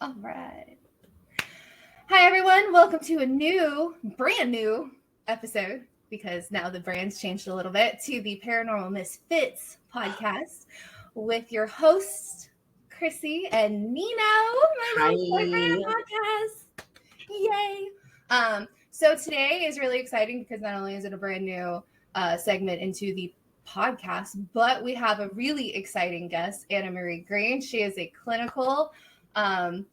All right. Hi, everyone. Welcome to brand new episode, because now the brand's changed a little bit, to the Paranormal Misfits podcast with your hosts, Chrissy and Nino, my Hi. little boyfriend podcast. Yay. So today is really exciting because not only is it a brand new segment into the podcast, but we have a really exciting guest, Annamarie Green. She is a clinical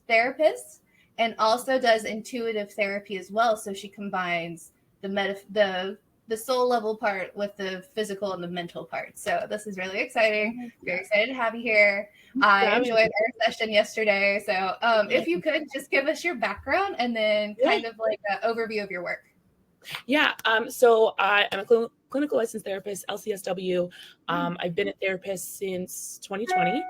therapist and also does intuitive therapy as well. So she combines the soul level part with the physical and the mental part. So this is really exciting. Very excited to have you here. I enjoyed our session yesterday. So if you could just give us your background and then kind of like an overview of your work. Yeah. So I'm a clinical licensed therapist, LCSW. I've been a therapist since 2020.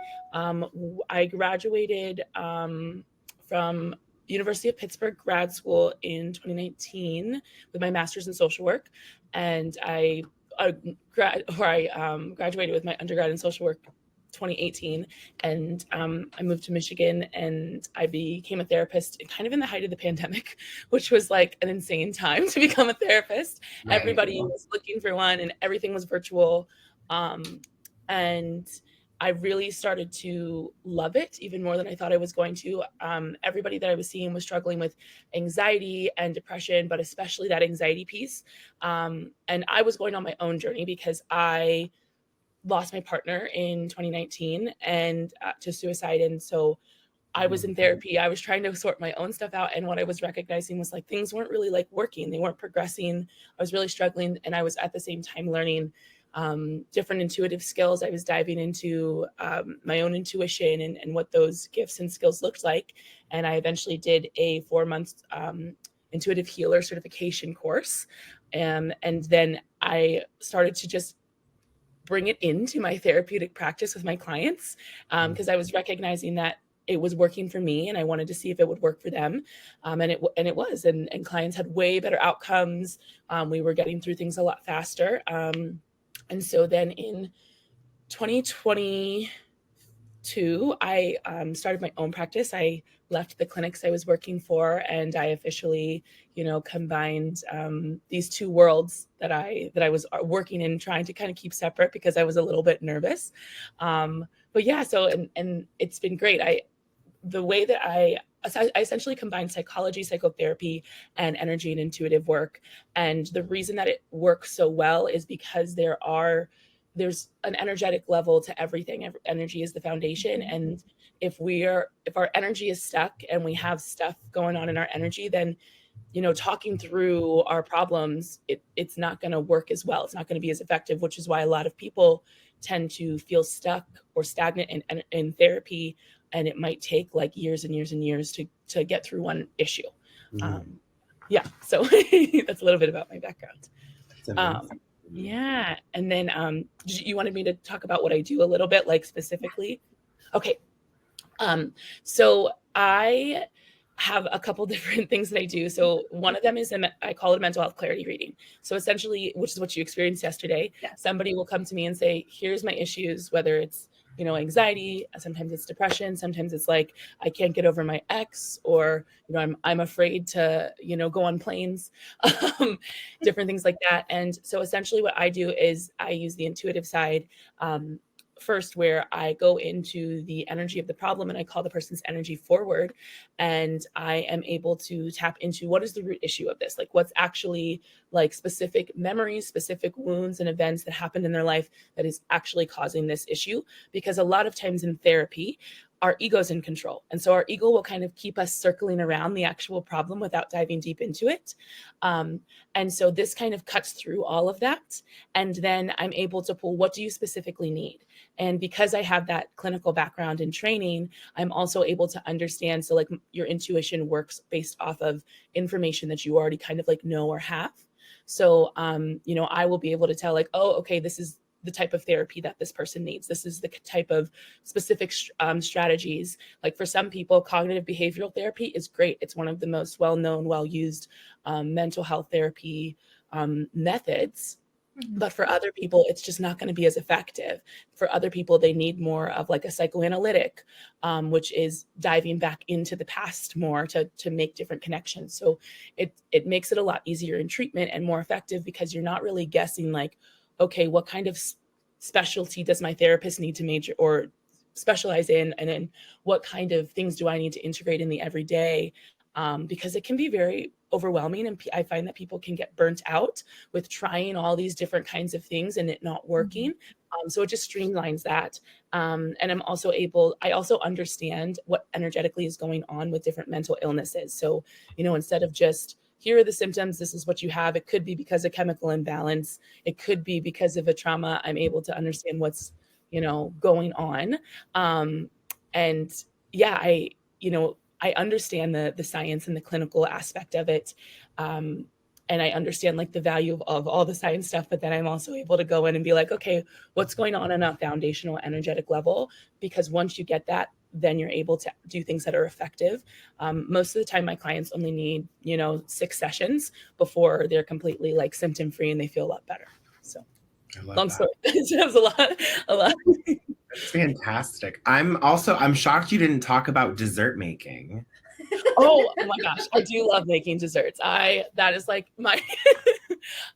I graduated from University of Pittsburgh grad school in 2019 with my master's in social work, and I graduated with my undergrad in social work 2018, and I moved to Michigan, and I became a therapist kind of in the height of the pandemic, which was like an insane time to become a therapist. Right. Everybody was looking for one, and everything was virtual, and I really started to love it even more than I thought I was going to. Everybody that I was seeing was struggling with anxiety and depression, but especially that anxiety piece. And I was going on my own journey because I lost my partner in 2019 and to suicide. And so I was in therapy. I was trying to sort my own stuff out. And what I was recognizing was like, things weren't really like working. They weren't progressing. I was really struggling. And I was at the same time learning different intuitive skills. I was diving into my own intuition and what those gifts and skills looked like. And I eventually did a 4-month intuitive healer certification course. And then I started to just bring it into my therapeutic practice with my clients, because I was recognizing that it was working for me and I wanted to see if it would work for them. And it was, and clients had way better outcomes. We were getting through things a lot faster. And so then in 2022, I started my own practice. I left the clinics I was working for, and I officially, combined these two worlds that I was working in, trying to kind of keep separate because I was a little bit nervous. But yeah, so and it's been great. The way that I essentially combine psychology, psychotherapy, and energy and intuitive work. And the reason that it works so well is because there's an energetic level to everything. Energy is the foundation. And if our energy is stuck and we have stuff going on in our energy, then talking through our problems, it's not going to work as well. It's not going to be as effective, which is why a lot of people tend to feel stuck or stagnant in therapy. And it might take like years and years and years to get through one issue. Yeah. So that's a little bit about my background. Yeah. And then you wanted me to talk about what I do a little bit, like specifically? Okay. So I have a couple different things that I do. So one of them is I call it a mental health clarity reading. So essentially, which is what you experienced yesterday, somebody will come to me and say, here's my issues, whether it's anxiety, sometimes it's depression, sometimes it's like I can't get over my ex, or I'm afraid to go on planes, different things like that. And so essentially what I do is I use the intuitive side first, where I go into the energy of the problem and I call the person's energy forward, and I am able to tap into what is the root issue of this, like what's actually like specific memories, specific wounds and events that happened in their life that is actually causing this issue. Because a lot of times in therapy, our ego's in control. And so our ego will kind of keep us circling around the actual problem without diving deep into it. And so this kind of cuts through all of that. And then I'm able to pull, what do you specifically need? And because I have that clinical background and training, I'm also able to understand. So like your intuition works based off of information that you already kind of like know or have. So, I will be able to tell like, oh, okay, this is the type of therapy that this person needs. This is the type of specific strategies. Like for some people, cognitive behavioral therapy is great. It's one of the most well-known, well-used mental health therapy methods. But for other people, it's just not going to be as effective. For other people, they need more of like a psychoanalytic, which is diving back into the past more to make different connections. So it makes it a lot easier in treatment and more effective because you're not really guessing like, okay, what kind of specialty does my therapist need to major or specialize in, and then what kind of things do I need to integrate in the everyday, because it can be very overwhelming, and I find that people can get burnt out with trying all these different kinds of things and it not working. So it just streamlines that. And I also understand what energetically is going on with different mental illnesses. So, instead of just, here are the symptoms, this is what you have, it could be because of chemical imbalance, it could be because of a trauma. I'm able to understand what's, going on. And yeah, I understand the science and the clinical aspect of it. And I understand like the value of all the science stuff, but then I'm also able to go in and be like, okay, what's going on a foundational energetic level? Because once you get that, then you're able to do things that are effective. Most of the time, my clients only need, 6 sessions before they're completely like symptom free and they feel a lot better. So long story. It was a lot. That's fantastic. I'm shocked you didn't talk about dessert making. Oh my gosh, I do love making desserts. That is like my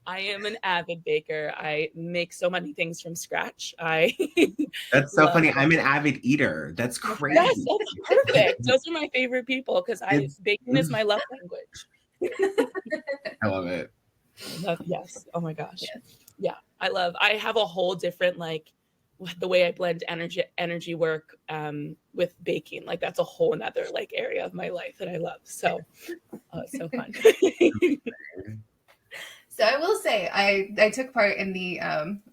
I am an avid baker. I make so many things from scratch. That's so funny. I'm an avid eater. That's crazy. Yes, that's perfect. Those are my favorite people because baking is my love language. I love it. Yes. Oh my gosh. Yes. Yeah. I have a whole different like the way I blend energy work with baking. Like that's a whole another like area of my life that I love. So it's so fun. So I will say I took part in the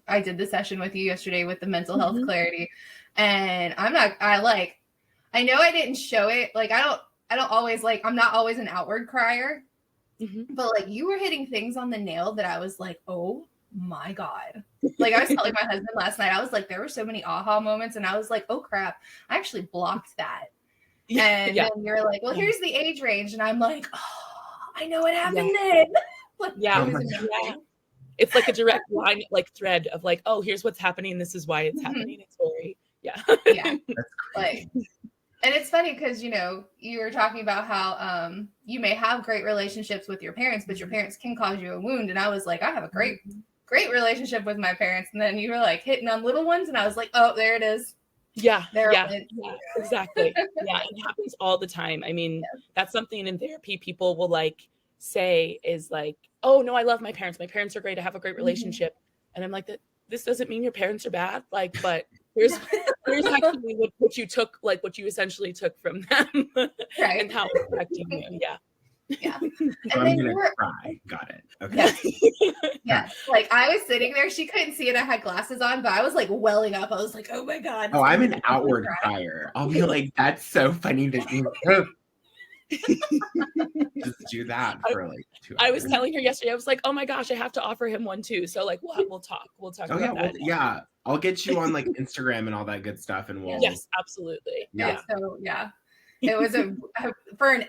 I did the session with you yesterday with the mental health clarity, and I know I didn't show it, like I don't always like, I'm not always an outward crier, but like you were hitting things on the nail that I was like, oh my God. Like I was telling my husband last night, I was like, there were so many aha moments, and I was like, oh crap, I actually blocked that. And then you're like, well, here's the age range, and I'm like, oh, I know what happened then. It's like a direct line, like thread of like, oh, here's what's happening, this is why it's happening. It's very like, and it's funny because you were talking about how you may have great relationships with your parents, but your parents can cause you a wound, and I was like, I have a great relationship with my parents, and then you were like hitting on little ones, and I was like, oh, there it is. Exactly. It happens all the time. I mean, that's something in therapy people will like say is like, oh no, I love my parents are great, I have a great relationship, and I'm like, that this doesn't mean your parents are bad, like, but here's actually what you took, like what you essentially took from them, and how it's affecting you. And I'm gonna cry. Got it. Okay. Like I was sitting there, she couldn't see it, I had glasses on, but I was like welling up. I was like, oh my God. Oh, I'm an outward crier. I'll be like, that's so funny to just do that for like 2 hours. I was telling her yesterday, I was like, oh my gosh, I have to offer him one too. So like we'll talk about that. I'll get you on like Instagram and all that good stuff, and we'll absolutely. It was for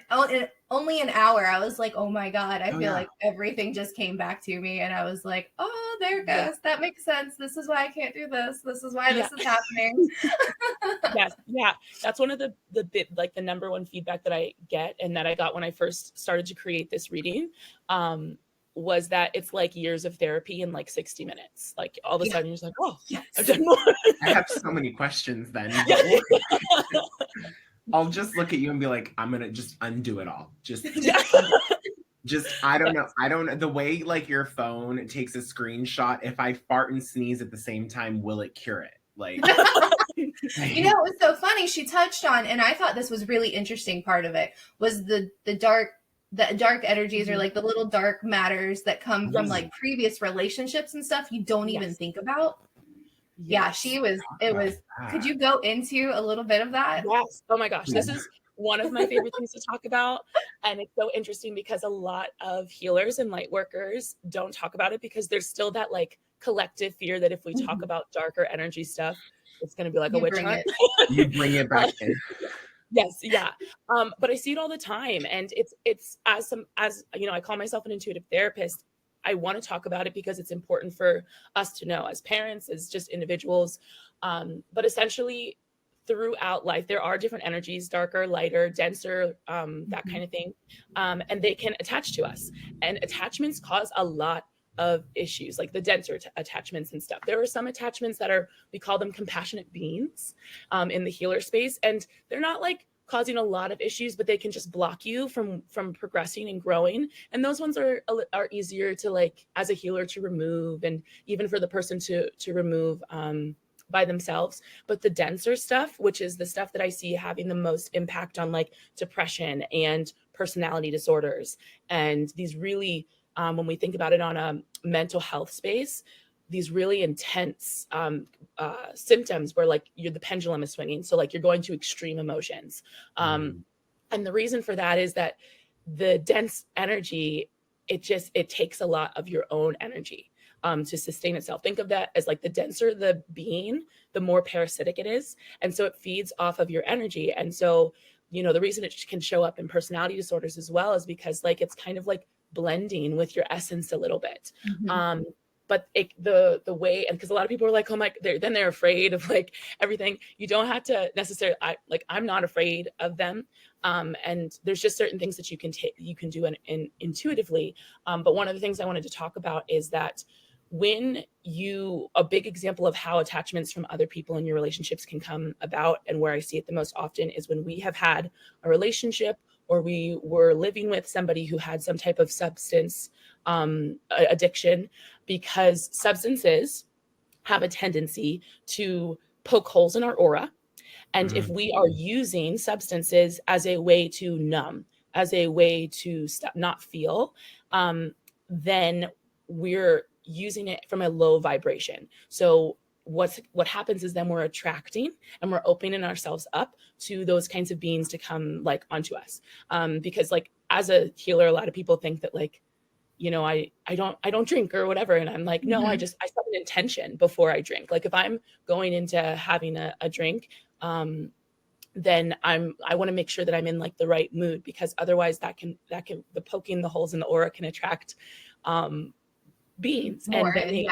only an hour. I was like, oh my God, I feel like everything just came back to me, and I was like, oh, there it goes. That makes sense. This is why I can't do this. This is why this is happening. That's one of the number one feedback that I get, and that I got when I first started to create this reading, was that it's like years of therapy in like 60 minutes. Like all of a sudden you're just like, oh, I've done more. I have so many questions then. I'll just look at you and be like, I'm gonna just undo it all. Just I don't know. The way like your phone takes a screenshot, if I fart and sneeze at the same time, will it cure it? Like it was so funny. She touched on, and I thought this was really interesting part of it, was the dark energies, or like the little dark matters that come from like previous relationships and stuff you don't even think about. Could you go into a little bit of that? Yes. Oh my gosh. This is one of my favorite things to talk about. And it's so interesting because a lot of healers and light workers don't talk about it because there's still that like collective fear that if we talk about darker energy stuff, it's going to be like a witch hunt. You bring it back in. Yes. Yeah. But I see it all the time. And it's as I call myself an intuitive therapist. want to talk about it because it's important for us to know as parents, as just individuals. But essentially, throughout life, there are different energies, darker, lighter, denser, that kind of thing. And they can attach to us. And attachments cause a lot of issues, like the denser attachments and stuff. There are some attachments that are, we call them compassionate beings in the healer space. And they're not like causing a lot of issues, but they can just block you from progressing and growing. And those ones are easier to, like, as a healer, to remove, and even for the person to remove by themselves. But the denser stuff, which is the stuff that I see having the most impact on like depression and personality disorders, and these really, when we think about it on a mental health space, these really intense symptoms where like the pendulum is swinging. So like you're going to extreme emotions. And the reason for that is that the dense energy, it takes a lot of your own energy to sustain itself. Think of that as like the denser the being, the more parasitic it is. And so it feeds off of your energy. And so, the reason it can show up in personality disorders as well is because like it's kind of like blending with your essence a little bit. But the way, and because a lot of people are like, oh my, they're afraid of like everything. You don't have to necessarily, I'm not afraid of them. And there's just certain things that you can do intuitively. But one of the things I wanted to talk about is that a big example of how attachments from other people in your relationships can come about, and where I see it the most often, is when we have had a relationship or we were living with somebody who had some type of substance addiction, because substances have a tendency to poke holes in our aura. And if we are using substances as a way to numb, as a way to not feel, then we're using it from a low vibration. So what happens is then we're attracting and we're opening ourselves up to those kinds of beings to come like onto us. Because like as a healer, a lot of people think that like, I don't drink or whatever. And I'm like, no, I set an intention before I drink. Like if I'm going into having a drink, then I want to make sure that I'm in like the right mood, because otherwise the poking the holes in the aura can attract beings. More, and then they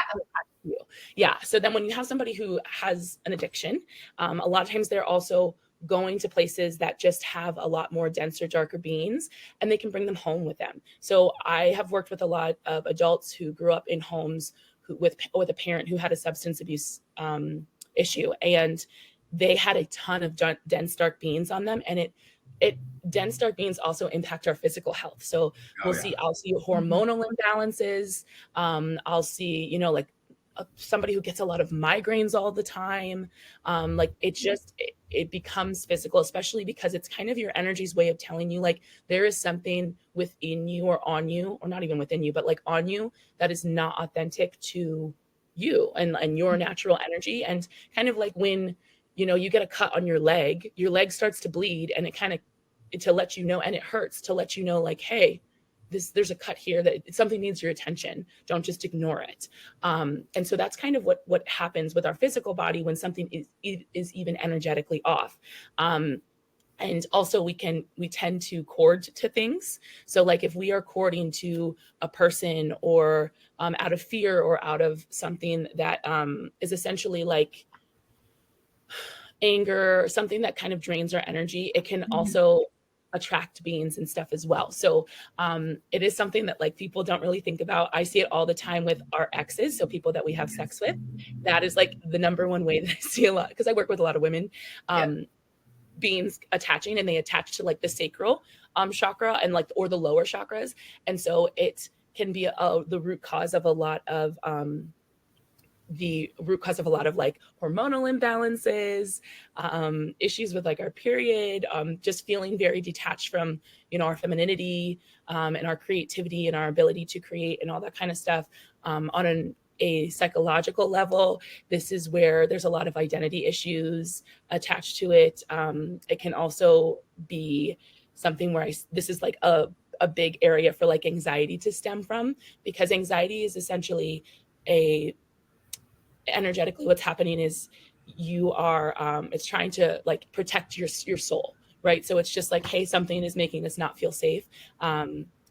you. Yeah. So then when you have somebody who has an addiction, a lot of times they're also going to places that just have a lot more denser, darker beings, and they can bring them home with them. So I have worked with a lot of adults who grew up in homes with a parent who had a substance abuse issue, and they had a ton of dense, dark beings on them. And dense, dark beings also impact our physical health. So I'll see hormonal imbalances. I'll see, like somebody who gets a lot of migraines all the time. Like it becomes physical, especially because it's kind of your energy's way of telling you like there is something within you or on you, or not even within you, but like on you, that is not authentic to you and your natural energy. And kind of like when, you get a cut on your leg starts to bleed, and it kind of, to let you know, and it hurts to let you know like, hey, there's a cut here, that something needs your attention. Don't just ignore it. And so that's kind of what happens with our physical body when something is even energetically off. And also we tend to cord to things. So like if we are cording to a person, or out of fear, or out of something that is essentially like anger, something that kind of drains our energy, it can also attract beings and stuff as well. So it is something that like people don't really think about. I see it all the time with our exes, so people that we have sex with. That is like the number one way that I see a lot, because I work with a lot of women, beings attaching, and they attach to like the sacral chakra and like, or the lower chakras. And so it can be the root cause of a lot of like hormonal imbalances, issues with like our period, just feeling very detached from, our femininity, and our creativity and our ability to create and all that kind of stuff. On a psychological level, this is where there's a lot of identity issues attached to it. It can also be something where this is like a big area for like anxiety to stem from, because anxiety is essentially energetically what's happening is you are it's trying to like protect your soul, right? So it's just like, hey, something is making us not feel safe,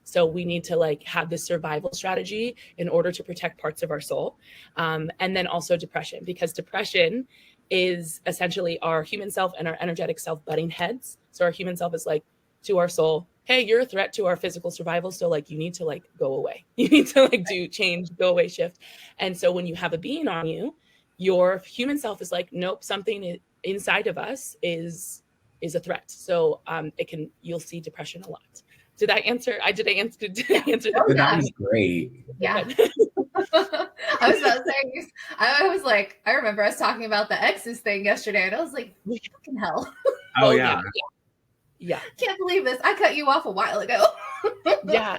So we need to like have this survival strategy in order to protect parts of our soul. And then also depression, because depression is essentially our human self and our energetic self butting heads. So our human self is like to our soul, hey, you're a threat to our physical survival. So like you need to like go away. You need to like do change, go away, shift. And so when you have a being on you, your human self is like, nope, something inside of us is a threat. So you'll see depression a lot. Did I answer? Did I answer That was great. Yeah. I was about to say, I was like, I remember us talking about the exes thing yesterday, and I was like, fucking hell. Oh, yeah. Yeah. Can't believe this. I cut you off a while ago. Yeah.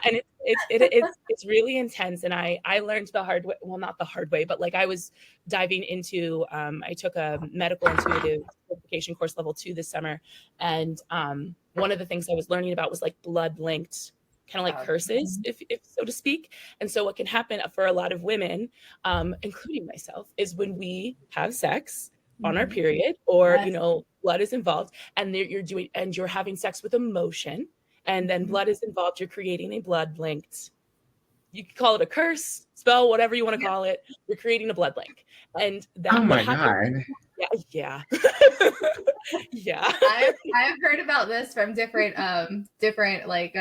And it's really intense. And I learned the hard way. Well, not the hard way, but like I was diving into, I took a medical intuitive certification course level 2 this summer. And one of the things I was learning about was like blood linked kind of like curses, if so to speak. And so what can happen for a lot of women, including myself, is when we have sex on our period, or you know, blood is involved, and you're having sex with emotion, and then blood is involved, you're creating a blood linked, you can call it a curse, spell, whatever you want to call it, you're creating a blood link. And that, oh my God. Yeah. I've heard about this from different like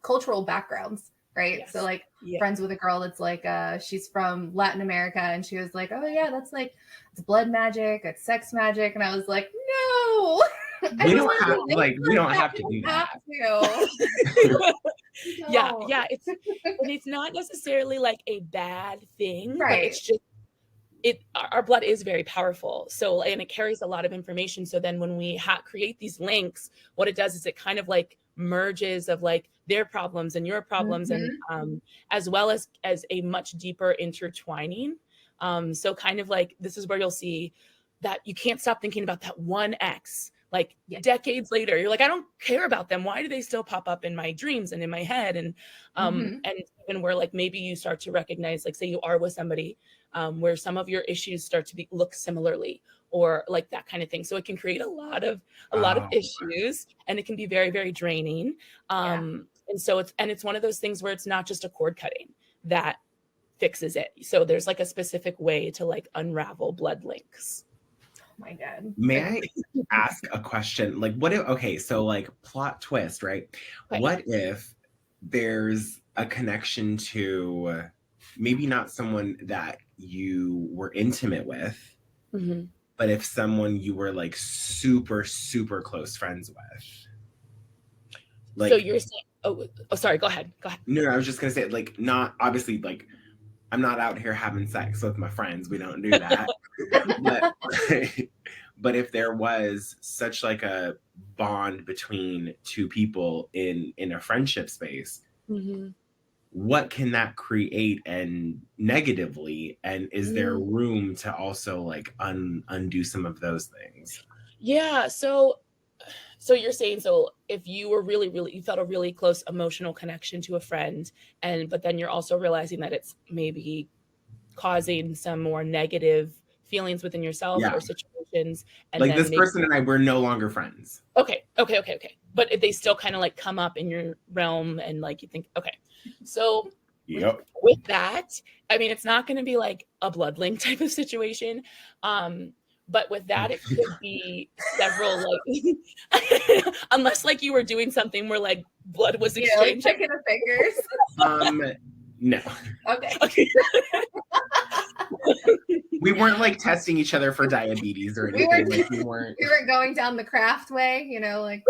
cultural backgrounds, right? Yes. So like friends with a girl that's like she's from Latin America, and she was like, oh yeah, that's like, it's blood magic, it's sex magic. And I was like, no, we don't have to do that. Yeah, it's not necessarily like a bad thing, right? But it's just our blood is very powerful, so, and it carries a lot of information. So then when we create these links, what it does is it kind of like merges of like their problems and your problems, and as well as a much deeper intertwining. So kind of like, this is where you'll see that you can't stop thinking about that one ex, like decades later, you're like, I don't care about them. Why do they still pop up in my dreams and in my head? And and even where like maybe you start to recognize, like say you are with somebody where some of your issues start to look similarly, or like that kind of thing. So it can create a lot of issues, and it can be very, very draining. And so it's one of those things where it's not just a cord cutting that fixes it. So there's like a specific way to like unravel blood links. Oh my God. May I ask a question? Like, what if, okay, so like plot twist, right? What if there's a connection to maybe not someone that you were intimate with, but if someone you were like super, super close friends with? Like, so you're saying, oh, sorry, go ahead. No, I was just gonna say, like, not obviously, like, I'm not out here having sex with my friends. We don't do that. but if there was such like a bond between two people in a friendship space, what can that create and negatively? And is there room to also like undo some of those things? Yeah. So you're saying, so if you were you felt a really close emotional connection to a friend, but then you're also realizing that it's maybe causing some more negative feelings within yourself or situations. And like this person and I, we're no longer friends. Okay. But if they still kind of like come up in your realm, and like you think, okay. So with that, I mean, it's not going to be like a blood link type of situation. But with that, it could be several, like, unless like you were doing something where like blood was exchanged. Like checking the fingers. No. Okay. We weren't like testing each other for diabetes or anything. We weren't going down the craft way, you know, like.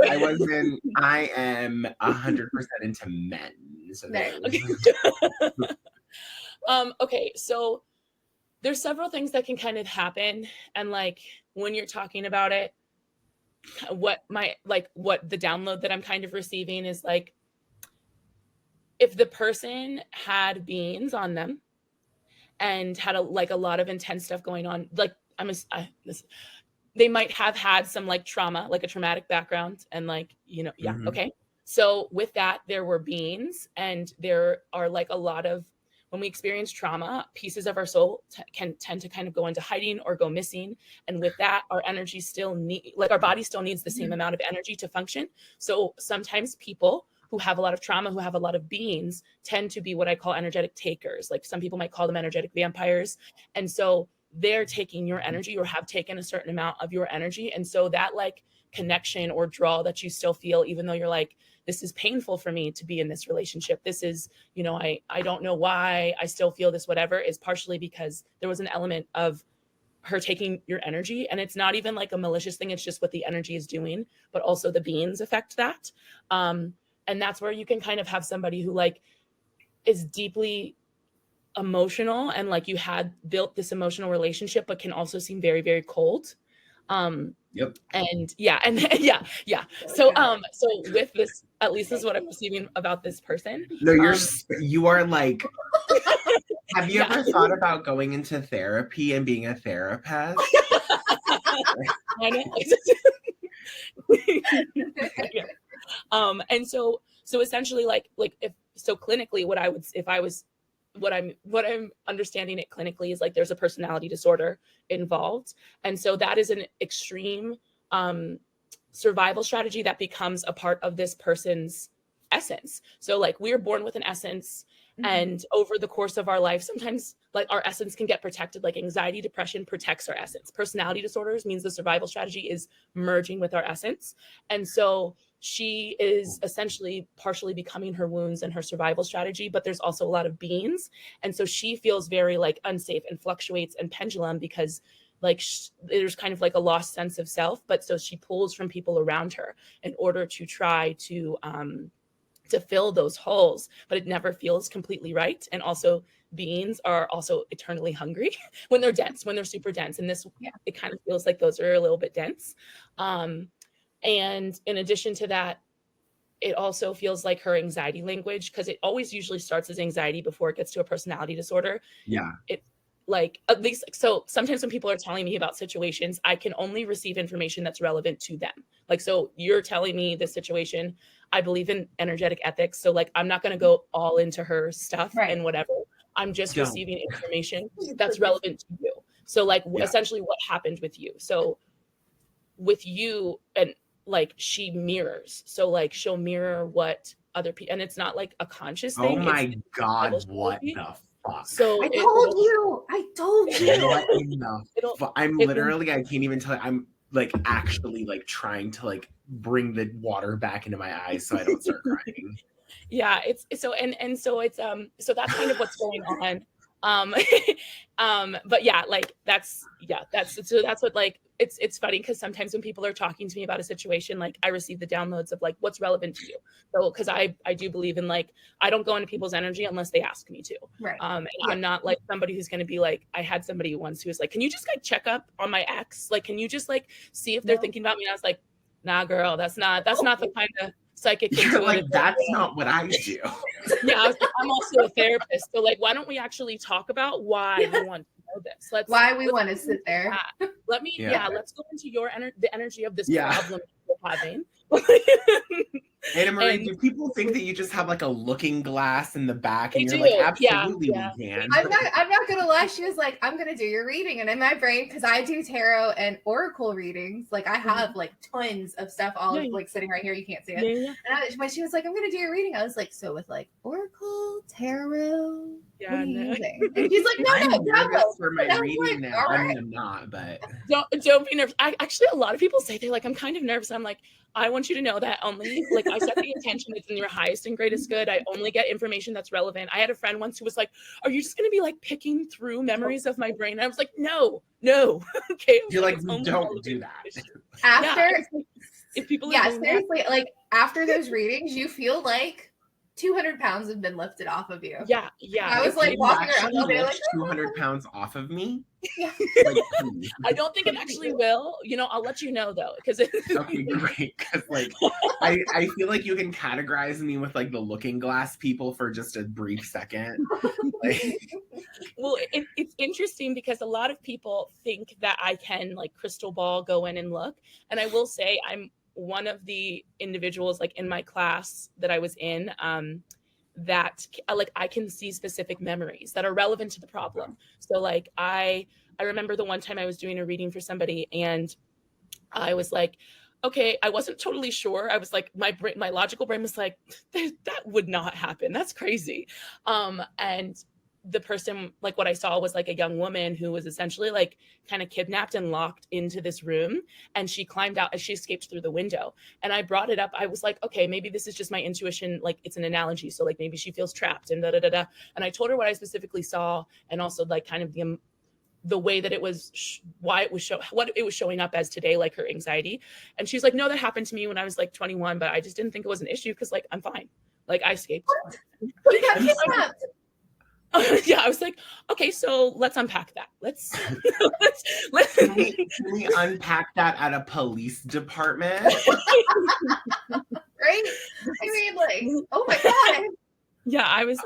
I am 100% into men. So okay, so there's several things that can kind of happen, and like when you're talking about it, what the download that I'm kind of receiving is like, if the person had beings on them and had a lot of intense stuff going on, like they might have had some like trauma, like a traumatic background, and like, you know, okay. So with that, there were beings, and there are like a lot of, when we experience trauma, pieces of our soul can tend to kind of go into hiding or go missing. And with that, our energy still our body still needs the same amount of energy to function. So sometimes people who have a lot of trauma, who have a lot of beings, tend to be what I call energetic takers. Like some people might call them energetic vampires. And so they're taking your energy, or have taken a certain amount of your energy. And so that like connection or draw that you still feel, even though you're like, this is painful for me to be in this relationship, this is, you know, I don't know why I still feel this, whatever, is partially because there was an element of her taking your energy. And it's not even like a malicious thing, it's just what the energy is doing, but also the beings affect that. And that's where you can kind of have somebody who like is deeply emotional, and like you had built this emotional relationship, but can also seem very, very cold. Yep. And yeah, and yeah. So with this, at least this is what I'm perceiving about this person. No, you are like, have you ever thought about going into therapy and being a therapist? I know. Yeah. And so essentially like if so clinically what I'm understanding it clinically is like there's a personality disorder involved. And so that is an extreme survival strategy that becomes a part of this person's essence. So like we're born with an essence, and over the course of our life, sometimes like our essence can get protected. Like anxiety, depression protects our essence. Personality disorders means the survival strategy is merging with our essence. And so she is essentially partially becoming her wounds and her survival strategy, but there's also a lot of beings. And so she feels very like unsafe and fluctuates and pendulum because like there's kind of like a lost sense of self. But so she pulls from people around her in order to try to fill those holes, but it never feels completely right. And also beings are also eternally hungry when they're dense, when they're super dense. And this, it kind of feels like those are a little bit dense. And in addition to that, it also feels like her anxiety language, because it always usually starts as anxiety before it gets to a personality disorder. Yeah. It like, at least, so sometimes when people are telling me about situations, I can only receive information that's relevant to them. Like, so you're telling me this situation, I believe in energetic ethics. So like, I'm not going to go all into her stuff and whatever. I'm just receiving information that's relevant to you. So like essentially what happened with you. So with you, and like she mirrors. So like she'll mirror what other people, and it's not like a conscious thing. Oh my God, what the fuck? So I told you. I'm literally, I can't even tell you. I'm like actually like trying to like bring the water back into my eyes so I don't start crying. Yeah, it's so and so it's so that's kind of what's going on. But yeah, like that's what like it's funny because sometimes when people are talking to me about a situation, like I receive the downloads of like what's relevant to you. So because I do believe in like I don't go into people's energy unless they ask me to. Right. And I'm not like somebody who's going to be like, I had somebody once who was like, can you just like check up on my ex? Like, can you just like see if they're thinking about me? And I was like, nah, girl, that's not the kind of psychic You're like, that's not what I do. Yeah, I'm also a therapist. So like, why don't we actually talk about why you want to know this? Why we want to sit there. Let's go into the energy of this problem you're having. Annamarie, do people think that you just have like a looking glass in the back and you're do. like, absolutely we can? I'm not gonna lie, she was like, I'm gonna do your reading. And in my brain, because I do tarot and oracle readings, like I have like tons of stuff all like sitting right here, you can't see it. And when she was like, I'm gonna do your reading, I was like, so with like oracle, tarot, what are you using? And she's like, I'm nervous for my reading now. I mean, I'm not, but don't be nervous. Actually, a lot of people say they're like, I'm kind of nervous. I'm like, I want you to know that only like I set the intention, it's in your highest and greatest good. I only get information that's relevant. I had a friend once who was like, are you just going to be like picking through memories of my brain? And I was like, no. Okay. You're like, don't do that. After, if people seriously, like after those readings, you feel like 200 pounds have been lifted off of you. Yeah. I was like walking around all day like 200 pounds off of me. Yeah. Like, I don't think it actually will. I'll let you know though, because okay, great. Because like I feel like you can categorize me with like the looking glass people for just a brief second. Well, it's interesting because a lot of people think that I can like crystal ball go in and look, and I will say I'm one of the individuals like in my class that I was in that like I can see specific memories that are relevant to the problem. So like I remember the one time I was doing a reading for somebody and I was like, okay, I wasn't totally sure. I was like, my logical brain was like, that would not happen. That's crazy. And the person, like what I saw was like a young woman who was essentially like kind of kidnapped and locked into this room. And she climbed out and she escaped through the window. And I brought it up. I was like, okay, maybe this is just my intuition. Like it's an analogy. So like maybe she feels trapped and da da da da. And I told her what I specifically saw and also like kind of the way that it was, why it was what it was showing up as today, like her anxiety. And she's like, no, that happened to me when I was like 21, but I just didn't think it was an issue because like I'm fine. Like I escaped. Yeah, I was like, okay, so let's unpack that. Let's can we unpack that at a police department? Right? I mean, like, oh my god. Yeah, I was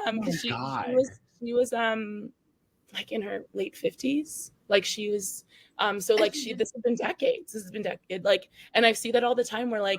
she was like in her late 50s. Like she was so like this has been decades. This has been like, and I see that all the time where like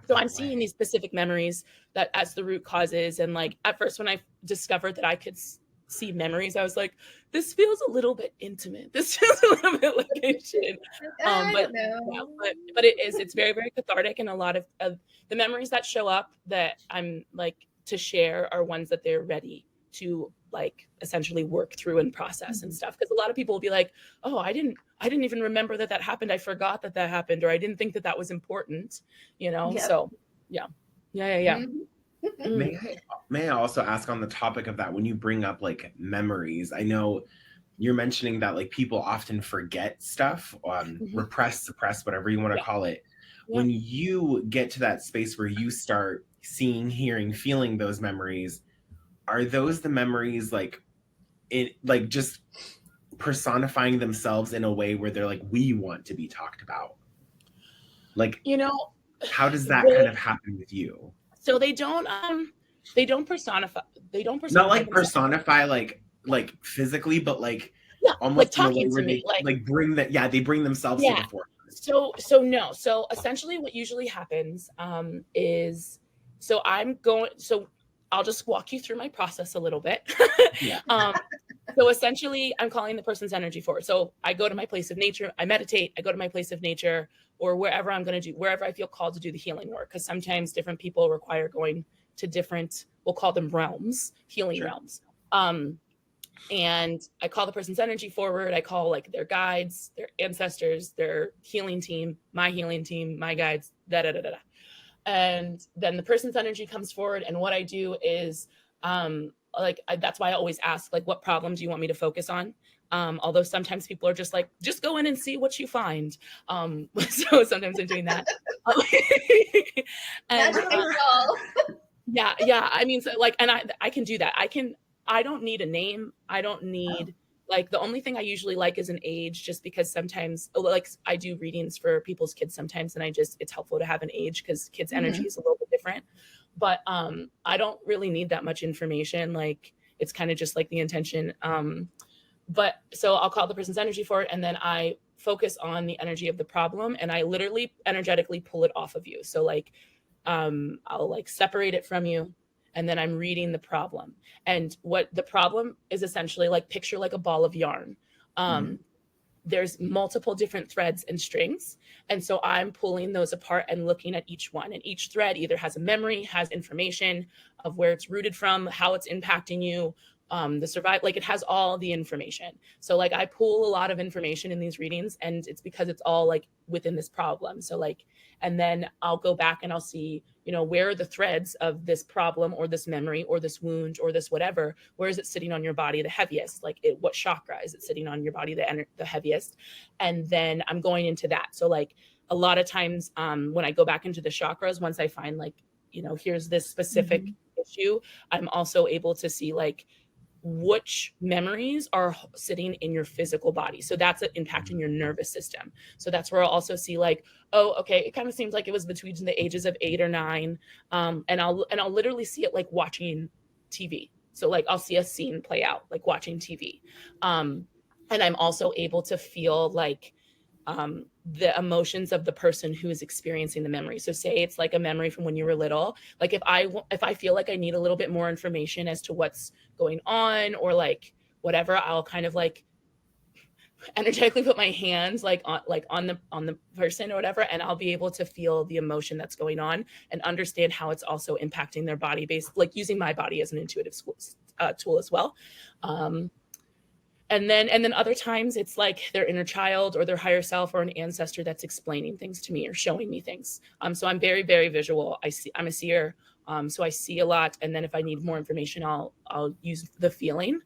so I'm seeing these specific memories that as the root causes. And like at first when I discovered that I could see memories, I was like, this feels a little bit intimate. This feels a little bit like it should. But it's very, very cathartic. And a lot of the memories that show up that I'm like to share are ones that they're ready to like essentially work through and process and stuff. Because a lot of people will be like, oh, I didn't even remember that happened. I forgot that happened, or I didn't think that was important, you know? Yep. So yeah. May I also ask on the topic of that, when you bring up like memories, I know you're mentioning that like people often forget stuff, repress, suppress, whatever you want to call it. When you get to that space where you start seeing, hearing, feeling those memories, are those the memories like just personifying themselves in a way where they're like, we want to be talked about? Like, you know, how does that kind of happen with you? So they don't personify. Not like personify like physically, but like almost like talking to me, like bring that. Yeah, they bring themselves to the forefront. So no. So essentially, what usually happens is I'll just walk you through my process a little bit. So essentially, I'm calling the person's energy forward. So I go to my place of nature, I meditate, I go to my place of nature, or wherever I feel called to do the healing work. Because sometimes different people require going to different, we'll call them realms, healing realms. And I call the person's energy forward. I call like their guides, their ancestors, their healing team, my guides, and then the person's energy comes forward. And what I do is that's why I always ask, like, what problem do you want me to focus on? Although sometimes people are just like, just go in and see what you find. So sometimes I'm doing that. Yeah. I mean, so like, and I can do that. I don't need a name. I don't need like, the only thing I usually like is an age, just because sometimes like I do readings for people's kids sometimes. And it's helpful to have an age because kids' energy is a little bit different. But I don't really need that much information. Like it's kind of just like the intention. But so I'll call the person's energy for it. And then I focus on the energy of the problem. And I literally energetically pull it off of you. So like, I'll like separate it from you. And then I'm reading the problem. And what the problem is essentially like, picture like a ball of yarn. There's multiple different threads and strings. And so I'm pulling those apart and looking at each one. And each thread either has a memory, has information of where it's rooted from, how it's impacting you, the survive, like it has all the information. So like I pull a lot of information in these readings, and it's because it's all like within this problem. So like, and then I'll go back and I'll see, you know, where are the threads of this problem or this memory or this wound or this whatever, where is it sitting on your body the heaviest? Like what chakra is it sitting on your body the heaviest? And then I'm going into that. So like a lot of times when I go back into the chakras, once I find like, you know, here's this specific issue, I'm also able to see like which memories are sitting in your physical body. So that's impacting your nervous system. So that's where I'll also see like, oh, okay, it kind of seems like it was between the ages of 8 or 9. And I'll literally see it like watching TV. So like I'll see a scene play out, like watching TV. And I'm also able to feel like the emotions of the person who is experiencing the memory. So say it's like a memory from when you were little. Like if I feel like I need a little bit more information as to what's going on or like whatever, I'll kind of like energetically put my hands like on the person or whatever, and I'll be able to feel the emotion that's going on and understand how it's also impacting their body, based like using my body as an intuitive tool as well. And then other times it's like their inner child or their higher self or an ancestor that's explaining things to me or showing me things. So I'm very, very visual. I'm a seer. So I see a lot. And then if I need more information, I'll use the feeling.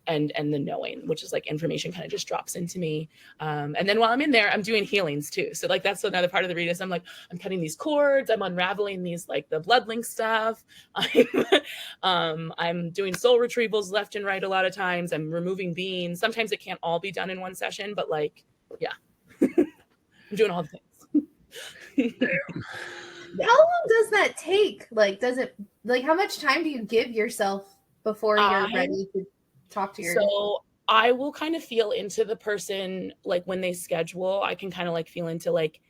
And the knowing, which is like information kind of just drops into me. And then while I'm in there, I'm doing healings too. So like that's another part of the read is I'm cutting these cords, I'm unraveling these like the blood link stuff. I'm doing soul retrievals left and right a lot of times. I'm removing beings. Sometimes it can't all be done in one session, but like, yeah, I'm doing all the things. How long does that take? Like, how much time do you give yourself before you're ready to talk to your... So I will kind of feel into the person, like when they schedule, I can kind of like feel into like,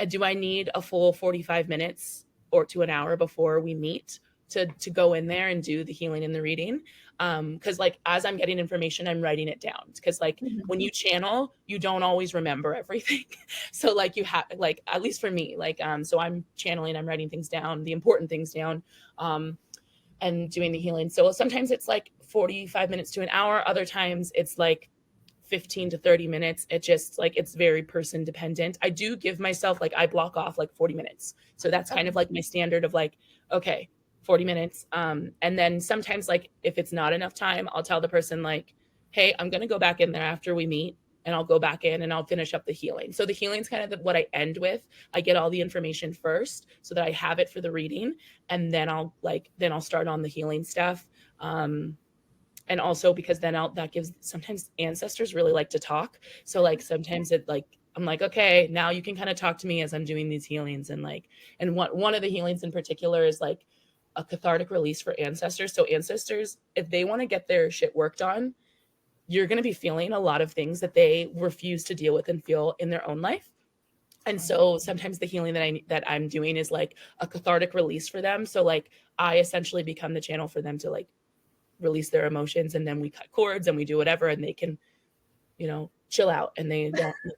do I need a full 45 minutes or to an hour before we meet to go in there and do the healing and the reading? Because like as I'm getting information, I'm writing it down, because like when you channel, you don't always remember everything. So like you have, like, at least for me, like so I'm channeling, I'm writing things down, the important things down, and doing the healing. So sometimes it's like 45 minutes to an hour. Other times it's like 15 to 30 minutes. It just like, it's very person dependent. I do give myself, like, I block off like 40 minutes. So that's kind of like my standard of like, okay, 40 minutes. And then sometimes like, if it's not enough time, I'll tell the person like, hey, I'm going to go back in there after we meet, and I'll go back in and I'll finish up the healing. So the healing's kind of what I end with. I get all the information first so that I have it for the reading. And then I'll start on the healing stuff. And also because then that gives, sometimes ancestors really like to talk. So like sometimes it like, I'm like, okay, now you can kind of talk to me as I'm doing these healings. And like, and one of the healings in particular is like a cathartic release for ancestors. So ancestors, if they want to get their shit worked on, you're going to be feeling a lot of things that they refuse to deal with and feel in their own life. And so sometimes the healing that I'm doing is like a cathartic release for them. So like I essentially become the channel for them to like release their emotions, and then we cut cords and we do whatever, and they can, chill out, and they're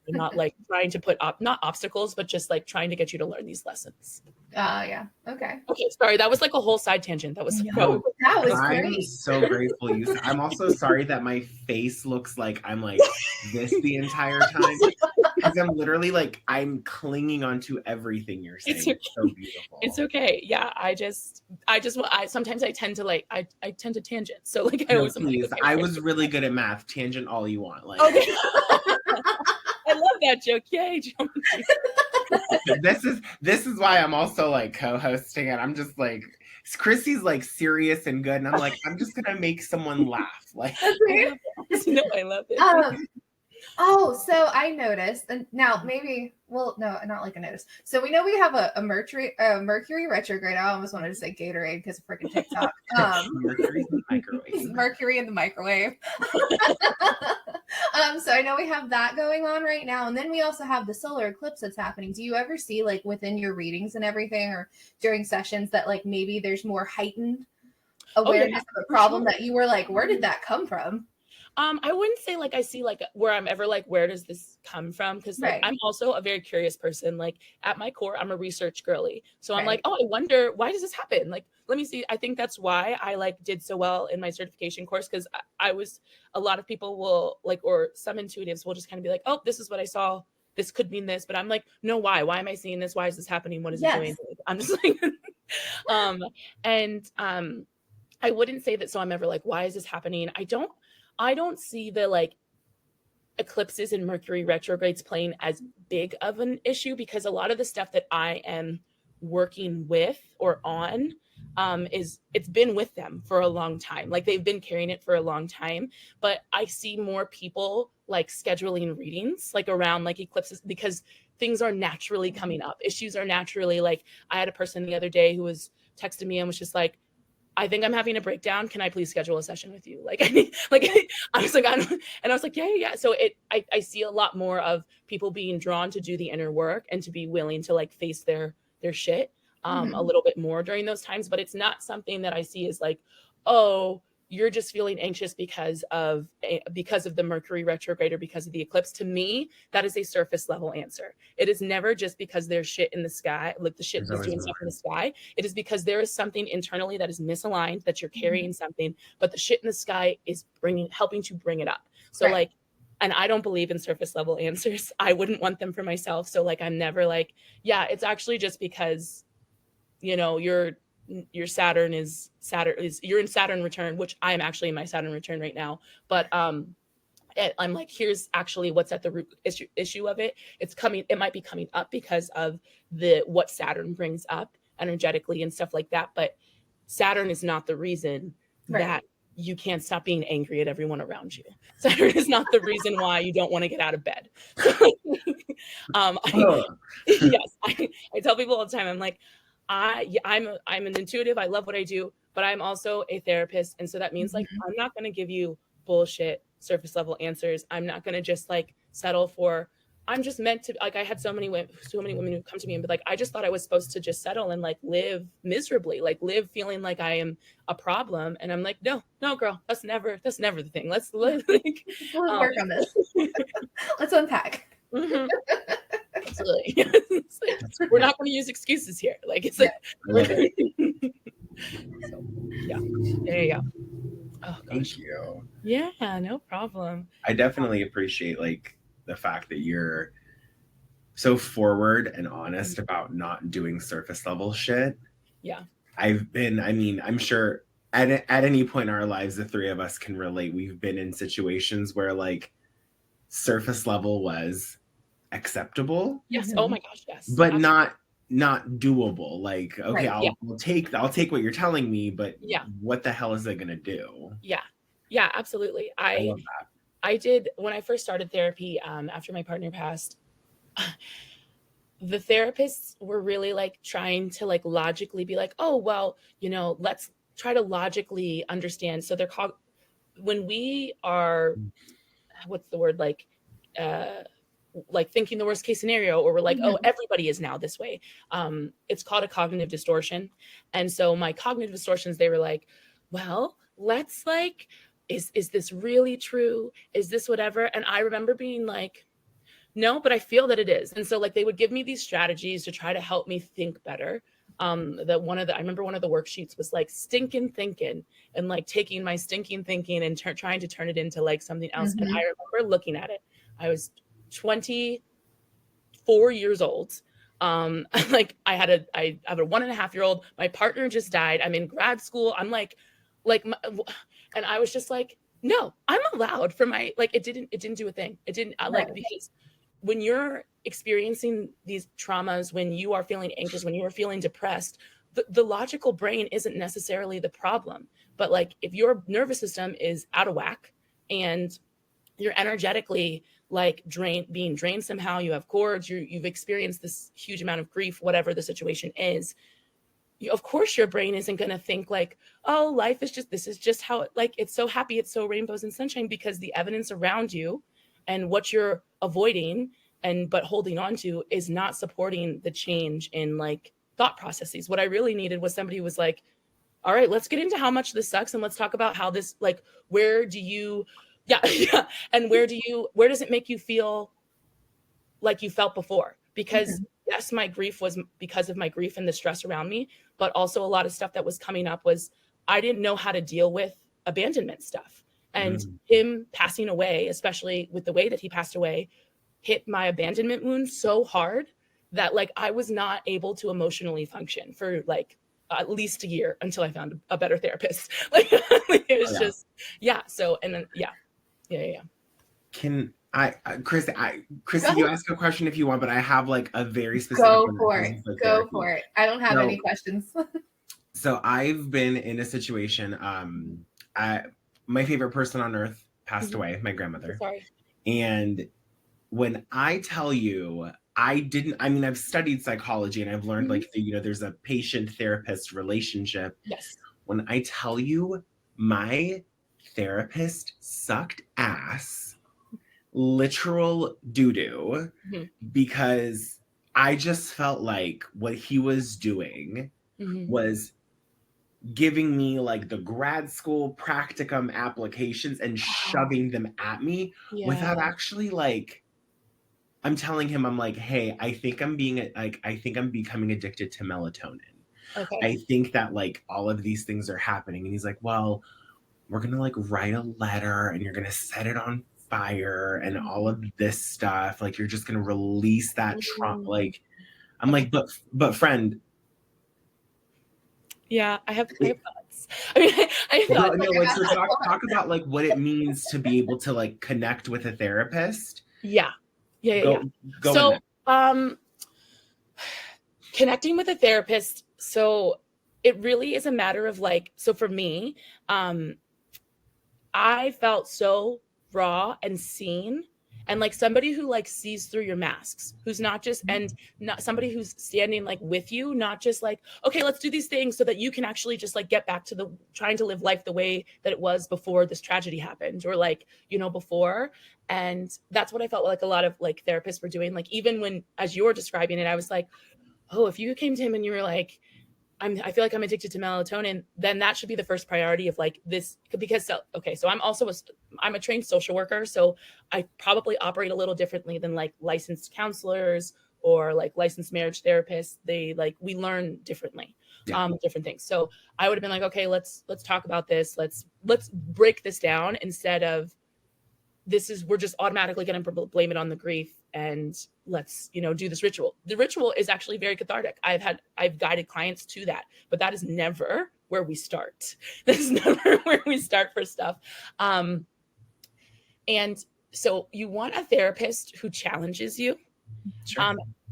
not like trying to put up, not obstacles, but just like trying to get you to learn these lessons. Yeah. Okay, sorry, that was like a whole side tangent. That was that was great. I'm so grateful you said. I'm also sorry that my face looks like I'm like this the entire time, because I'm literally like, I'm clinging onto everything you're saying. It's so beautiful. It's okay. Yeah, sometimes I tend to I tend to tangent. So like I was really good at math. Tangent all you want. Like, okay. I love that joke. Yay, this is why I'm also like co-hosting it. I'm just like, Chrissy's like serious and good, and I'm like, I'm just gonna make someone laugh. Like, I love it. So I noticed, and now maybe, well, no, not like a notice. So we know we have a Mercury retrograde. I almost wanted to say Gatorade because of freaking TikTok. Mercury in the microwave. Mercury in the microwave. So I know we have that going on right now, and then we also have the solar eclipse that's happening. Do you ever see like within your readings and everything, or during sessions, that like maybe there's more heightened awareness of a problem that you were like, where did that come from? I wouldn't say like I see like where I'm ever like, where does this come from? Because like I'm also a very curious person. Like at my core, I'm a research girly. So I'm like, oh, I wonder, why does this happen? Like, let me see. I think that's why I like did so well in my certification course, because I was, a lot of people will like, or some intuitives will just kind of be like, oh, this is what I saw. This could mean this, but I'm like, no, why? Why am I seeing this? Why is this happening? What is it doing? I'm just like, I wouldn't say that. So I'm ever like, why is this happening? I don't see the like eclipses and Mercury retrogrades playing as big of an issue, because a lot of the stuff that I am working with or on it's been with them for a long time. Like they've been carrying it for a long time, but I see more people like scheduling readings like around like eclipses, because things are naturally coming up. Issues are naturally, like I had a person the other day who was texting me and was just like, I think I'm having a breakdown. Can I please schedule a session with you? Like, I was like, and I was like, yeah. So I see a lot more of people being drawn to do the inner work and to be willing to like face their shit a little bit more during those times. But it's not something that I see as like, oh, you're just feeling anxious because of the Mercury retrograde or because of the eclipse. To me, that is a surface level answer. It is never just because there's shit in the sky, like the shit is doing stuff in the sky. It is because there is something internally that is misaligned, that you're carrying something, but the shit in the sky is helping to bring it up. So like, and I don't believe in surface level answers. I wouldn't want them for myself. So like, I'm never like, yeah, it's actually just because, you know, your Saturn is you're in Saturn return, which I'm actually in my Saturn return right now. But I'm like, here's actually what's at the root issue of it. It might be coming up because of what Saturn brings up energetically and stuff like that. But Saturn is not the reason that you can't stop being angry at everyone around you. Saturn is not the reason why you don't want to get out of bed. Yes, I tell people all the time, I'm like, I'm an intuitive. I love what I do, but I'm also a therapist. And so that means like, I'm not going to give you bullshit surface level answers. I'm not going to just like settle for, I'm just meant to, like, I had so many women who come to me and be like, I just thought I was supposed to just settle and like live miserably, like live feeling like I am a problem. And I'm like, no, girl, that's never the thing. Let's live. Like, we'll work on this. Let's unpack. Absolutely. Like, we're not going to use excuses here. Like, it's like, so, yeah, there you go. Oh, thank you. Yeah, no problem. I definitely appreciate like the fact that you're so forward and honest about not doing surface level shit. Yeah. I'm sure at any point in our lives, the three of us can relate. We've been in situations where like surface level was acceptable. Yes. Oh my gosh, yes. But absolutely. not doable. Like, okay, I'll take what you're telling me, but what the hell is it gonna do? Yeah, absolutely. I love that. I did, when I first started therapy, after my partner passed, the therapists were really like trying to like logically be like, oh, well, you know, let's try to logically understand. So they're called, when we are, what's the word, like thinking the worst case scenario, or we're like, oh, everybody is now this way. It's called a cognitive distortion. And so my cognitive distortions, they were like, well, let's like, is this really true? Is this whatever? And I remember being like, no, but I feel that it is. And so like, they would give me these strategies to try to help me think better. I remember one of the worksheets was like stinking thinking, and like taking my stinking thinking and trying to turn it into like something else. And I remember looking at it. I was 24 years old. Like I have a 1.5-year-old. My partner just died. I'm in grad school. I'm and I was just like, no, I'm allowed for my, like, it didn't do a thing. It didn't because when you're experiencing these traumas, when you are feeling anxious, when you're feeling depressed, the logical brain isn't necessarily the problem. But like, if your nervous system is out of whack and you're energetically like being drained somehow, you have cords, you've experienced this huge amount of grief, whatever the situation is, of course your brain isn't going to think like, oh, life is just, this is just how it, like, it's so happy, it's so rainbows and sunshine, because the evidence around you and what you're avoiding but holding on to is not supporting the change in like thought processes. What I really needed was somebody who was like, all right, let's get into how much this sucks, and let's talk about how this, like, where do you, and where does it make you feel like you felt before? Because yes, my grief was because of my grief and the stress around me, but also a lot of stuff that was coming up was I didn't know how to deal with abandonment stuff. And him passing away, especially with the way that he passed away, hit my abandonment wound so hard that like I was not able to emotionally function for like at least a year until I found a better therapist. Like it was just, so, and then, Can Chris, you ask a question if you want, but I have like a very specific Go for it. I don't have any questions. So I've been in a situation, my favorite person on earth passed away, my grandmother. Sorry. And when I tell you, I've studied psychology and I've learned like, there's a patient-therapist relationship. Yes. When I tell you, my therapist sucked ass, literal doo-doo, because I just felt like what he was doing was giving me like the grad school practicum applications and shoving them at me without actually like, I'm telling him, I'm like, hey, I think I'm becoming addicted to melatonin. Okay. I think that like all of these things are happening. And he's like, well, we're going to like write a letter and you're going to set it on fire and all of this stuff. Like, you're just going to release that trauma. Like, I'm like, but friend. Yeah, I have thoughts. I mean, I have thoughts. No, like, so talk about like what it means to be able to like connect with a therapist. Yeah. Go so, connecting with a therapist. So it really is a matter of like, so for me, I felt so raw and seen, and like somebody who like sees through your masks, who's not just, and not somebody who's standing like with you, not just like, okay, let's do these things so that you can actually just like get back to the trying to live life the way that it was before this tragedy happened, or like, you know, before. And that's what I felt like a lot of like therapists were doing. Like, even when, as you were describing it, I was like, oh, if you came to him and you were like, I feel like I'm addicted to melatonin, then that should be the first priority of like this, because, okay, so I'm a trained social worker. So I probably operate a little differently than like licensed counselors or like licensed marriage therapists. We learn differently, different things. So I would have been like, okay, let's talk about this. Let's break this down, instead of we're just automatically going to blame it on the grief, and let's, you know, do this ritual. The ritual is actually very cathartic. I've guided clients to that, but that is never where we start. That's never where we start for stuff. And so you want a therapist who challenges you,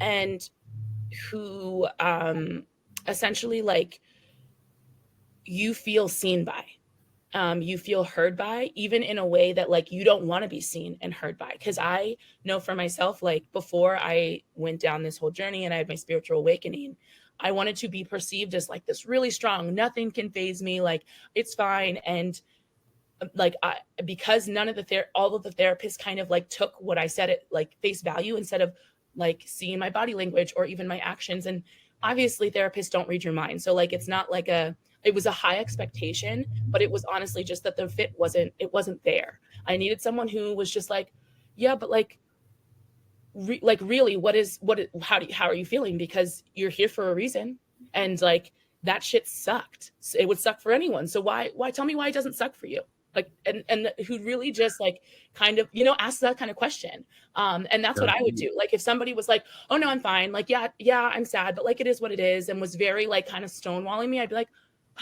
and who essentially like you feel seen by. You feel heard by, even in a way that like you don't want to be seen and heard by. Because I know for myself, like before I went down this whole journey and I had my spiritual awakening, I wanted to be perceived as like this really strong, nothing can faze me, like it's fine. And like because all of the therapists kind of like took what I said at like face value, instead of like seeing my body language or even my actions. And obviously therapists don't read your mind, so like it's not like it was a high expectation, but it was honestly just that the fit wasn't there. I needed someone who was just like, yeah, but like really, how are you feeling? Because you're here for a reason, and like that shit sucked. It would suck for anyone. So why tell me why it doesn't suck for you? Like, and who really just like kind of, you know, ask that kind of question. And that's what I would do. Like if somebody was like, oh no, I'm fine. Like, yeah, I'm sad, but like, it is what it is. And was very like kind of stonewalling me. I'd be like,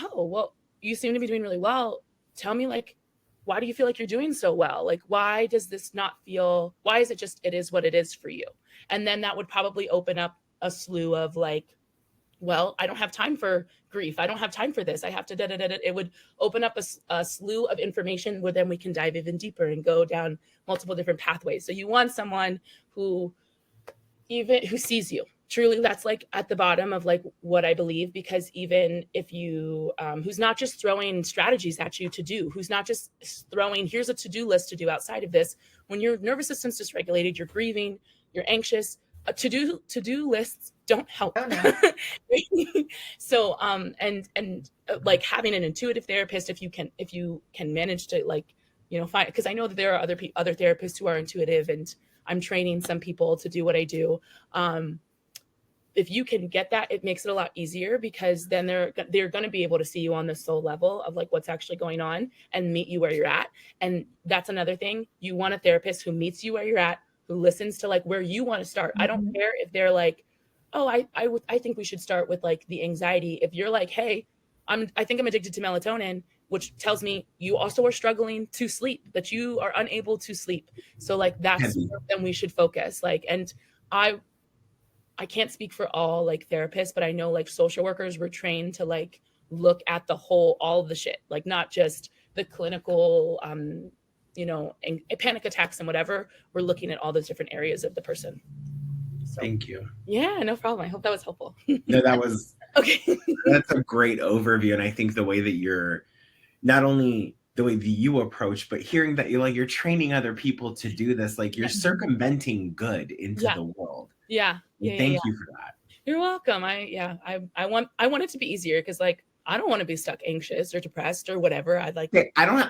oh, well, you seem to be doing really well. Tell me, like, why do you feel like you're doing so well? Like, why does this not feel, why is it just, it is what it is for you? And then that would probably open up a slew of like, well, I don't have time for grief. I don't have time for this. I have to It would open up a slew of information where then we can dive even deeper and go down multiple different pathways. So you want someone who sees you. Truly, that's like at the bottom of like what I believe, because even if you, who's not just throwing strategies at you to do, who's not just throwing, here's a to-do list to do outside of this. When your nervous system's dysregulated, you're grieving, you're anxious, to-do lists don't help. Oh, no. So, like having an intuitive therapist, if you can manage to like, you know, find, because I know that there are other therapists who are intuitive, and I'm training some people to do what I do. If you can get that, it makes it a lot easier, because then they're going to be able to see you on the soul level of like what's actually going on and meet you where you're at. And that's another thing. You want a therapist who meets you where you're at, who listens to like where you want to start. I don't care if they're like, oh, I think we should start with like the anxiety. If you're like, hey, I think I'm addicted to melatonin, which tells me you also are struggling to sleep, that you are unable to sleep. So like that's where then we should focus. Like, and I can't speak for all like therapists, but I know like social workers were trained to like look at the whole, all of the shit, like not just the clinical, you know, and panic attacks and whatever. We're looking at all those different areas of the person. So, thank you. Yeah, no problem. I hope that was helpful. No, that was okay. That's a great overview. And I think the way that you're, not only the way that you approach, but hearing that you're training other people to do this, like you're circumventing good into the world. Yeah. Thank you for that. You're welcome. I want it to be easier, because like I don't want to be stuck anxious or depressed or whatever. I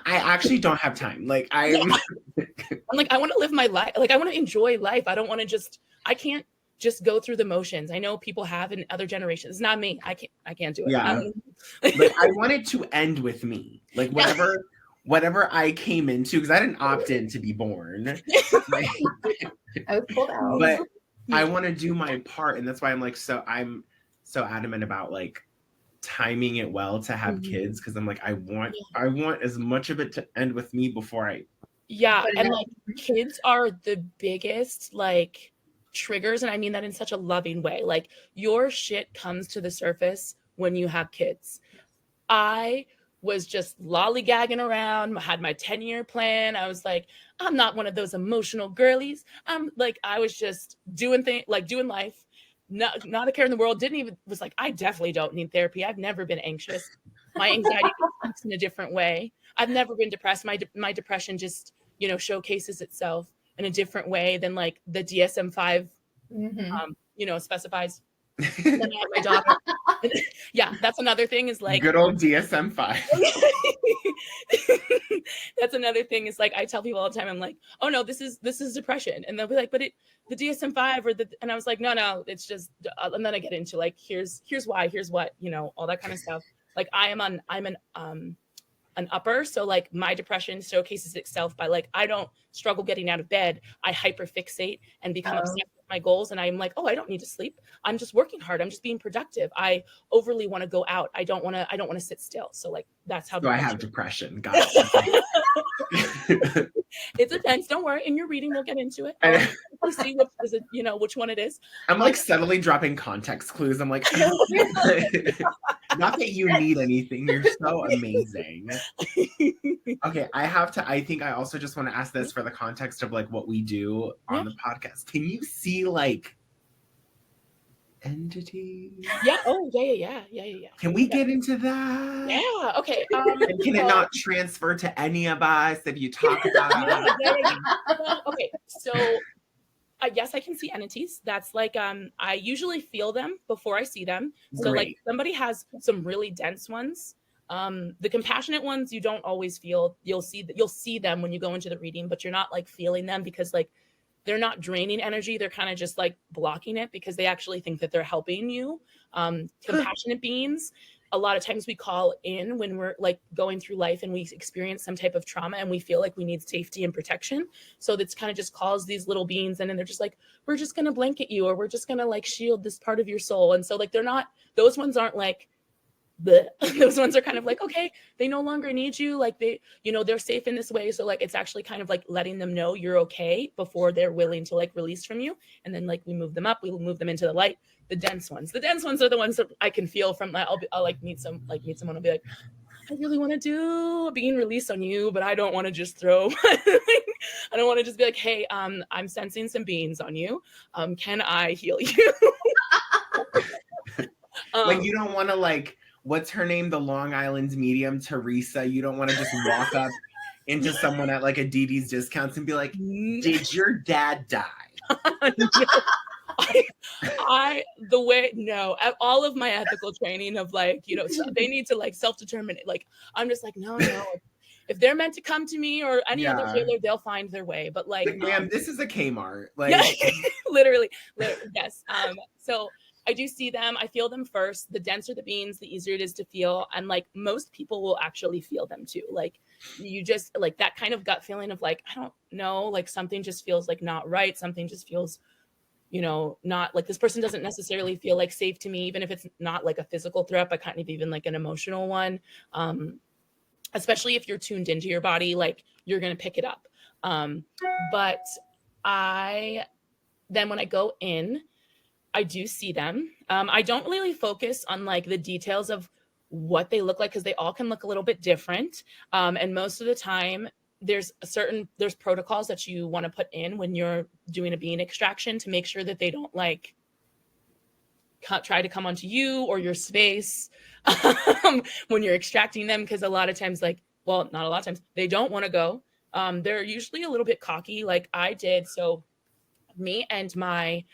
actually don't have time. Like I'm like, I want to live my life. Like I want to enjoy life. I don't want to I can't just go through the motions. I know people have in other generations. It's not me. I can't do it. Yeah. Like I want it to end with me. Like whatever I came into, because I didn't opt in to be born. Like, I was pulled out. But I want to do my part, and that's why I'm so adamant about like timing it well to have kids, because I'm like I want as much of it to end with me before I and like kids are the biggest like triggers, and I mean that in such a loving way. Like your shit comes to the surface when you have kids. I was just lollygagging around, had my 10-year plan. I was like, I'm not one of those emotional girlies. I was just doing life. Not a care in the world. Was like, I definitely don't need therapy. I've never been anxious. My anxiety speaks in a different way. I've never been depressed. My depression just, showcases itself in a different way than like the DSM-5, specifies. My daughter. Yeah, that's another thing is like good old DSM-5. That's another thing is like I tell people all the time, I'm like, oh no, this is depression, and they'll be like, but the DSM-5 and I was like, no, it's just, and then I get into like here's why, here's what, all that kind of stuff. Like I'm an upper, so like my depression showcases itself by like I don't struggle getting out of bed. I hyperfixate and become obsessed with my goals, and I'm like, oh, I don't need to sleep. I'm just working hard. I'm just being productive. I overly want to go out. I don't want to sit still. So like that's how. So I have depression. Got it. It's intense. Don't worry. In your reading, we'll get into it. We'll see which one it is. I'm like subtly dropping context clues. I'm like, not that you need anything. You're so amazing. Okay, I think I also just want to ask this for the context of like what we do on the podcast. Can you see like entities? Yeah. Oh, yeah. Can we get into that? Yeah. Okay. And can it not transfer to any of us if you talk about it? Yeah. Okay. So, yes, I can see entities. That's like I usually feel them before I see them. So, like somebody has some really dense ones. The compassionate ones you don't always feel. You'll see them when you go into the reading, but you're not like feeling them because like they're not draining energy. They're kind of just like blocking it because they actually think that they're helping you. Compassionate beings, a lot of times we call in when we're like going through life and we experience some type of trauma and we feel like we need safety and protection. So that's kind of just calls these little beings in and they're just like, we're just going to blanket you, or we're just going to like shield this part of your soul. And so like those ones aren't like, those ones are kind of like, okay, they no longer need you, like they're safe in this way. So like it's actually kind of like letting them know you're okay before they're willing to like release from you. And then like we move them up, we will move them into the light. The dense ones are the ones that I can feel from that. I'll like meet someone, I'll be like, I really want to do a being release on you, but I don't want to just throw I don't want to just be like, hey, I'm sensing some beings on you, can I heal you? Like you don't want to like, what's her name? The Long Island medium, Teresa. You don't want to just walk up into someone at like a DD's Discounts and be like, did your dad die? All of my ethical training of like, they need to like self-determinate. Like, I'm just like, no. If they're meant to come to me or any other healer, they'll find their way. But like ma'am, this is a Kmart. Like literally, yes. So I do see them. I feel them first. The denser the beings, the easier it is to feel. And like most people will actually feel them too. Like you just like that kind of gut feeling of like, I don't know, like something just feels like not right. Something just feels, not like this person doesn't necessarily feel like safe to me, even if it's not like a physical threat, but kind of even like an emotional one. Especially if you're tuned into your body, like you're going to pick it up. But then when I go in, I do see them. I don't really focus on like the details of what they look like because they all can look a little bit different. And most of the time there's protocols that you want to put in when you're doing a being extraction to make sure that they don't like try to come onto you or your space when you're extracting them. Because a lot of times, not a lot of times, they don't want to go. They're usually a little bit cocky like I did. So me and my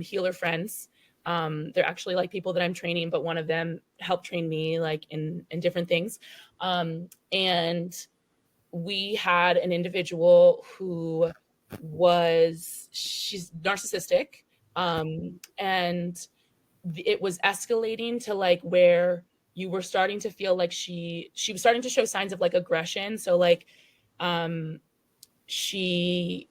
healer friends, They're actually like people that I'm training, but one of them helped train me like in different things. And we had an individual who she's narcissistic, and it was escalating to like where you were starting to feel like she was starting to show signs of like aggression. So like she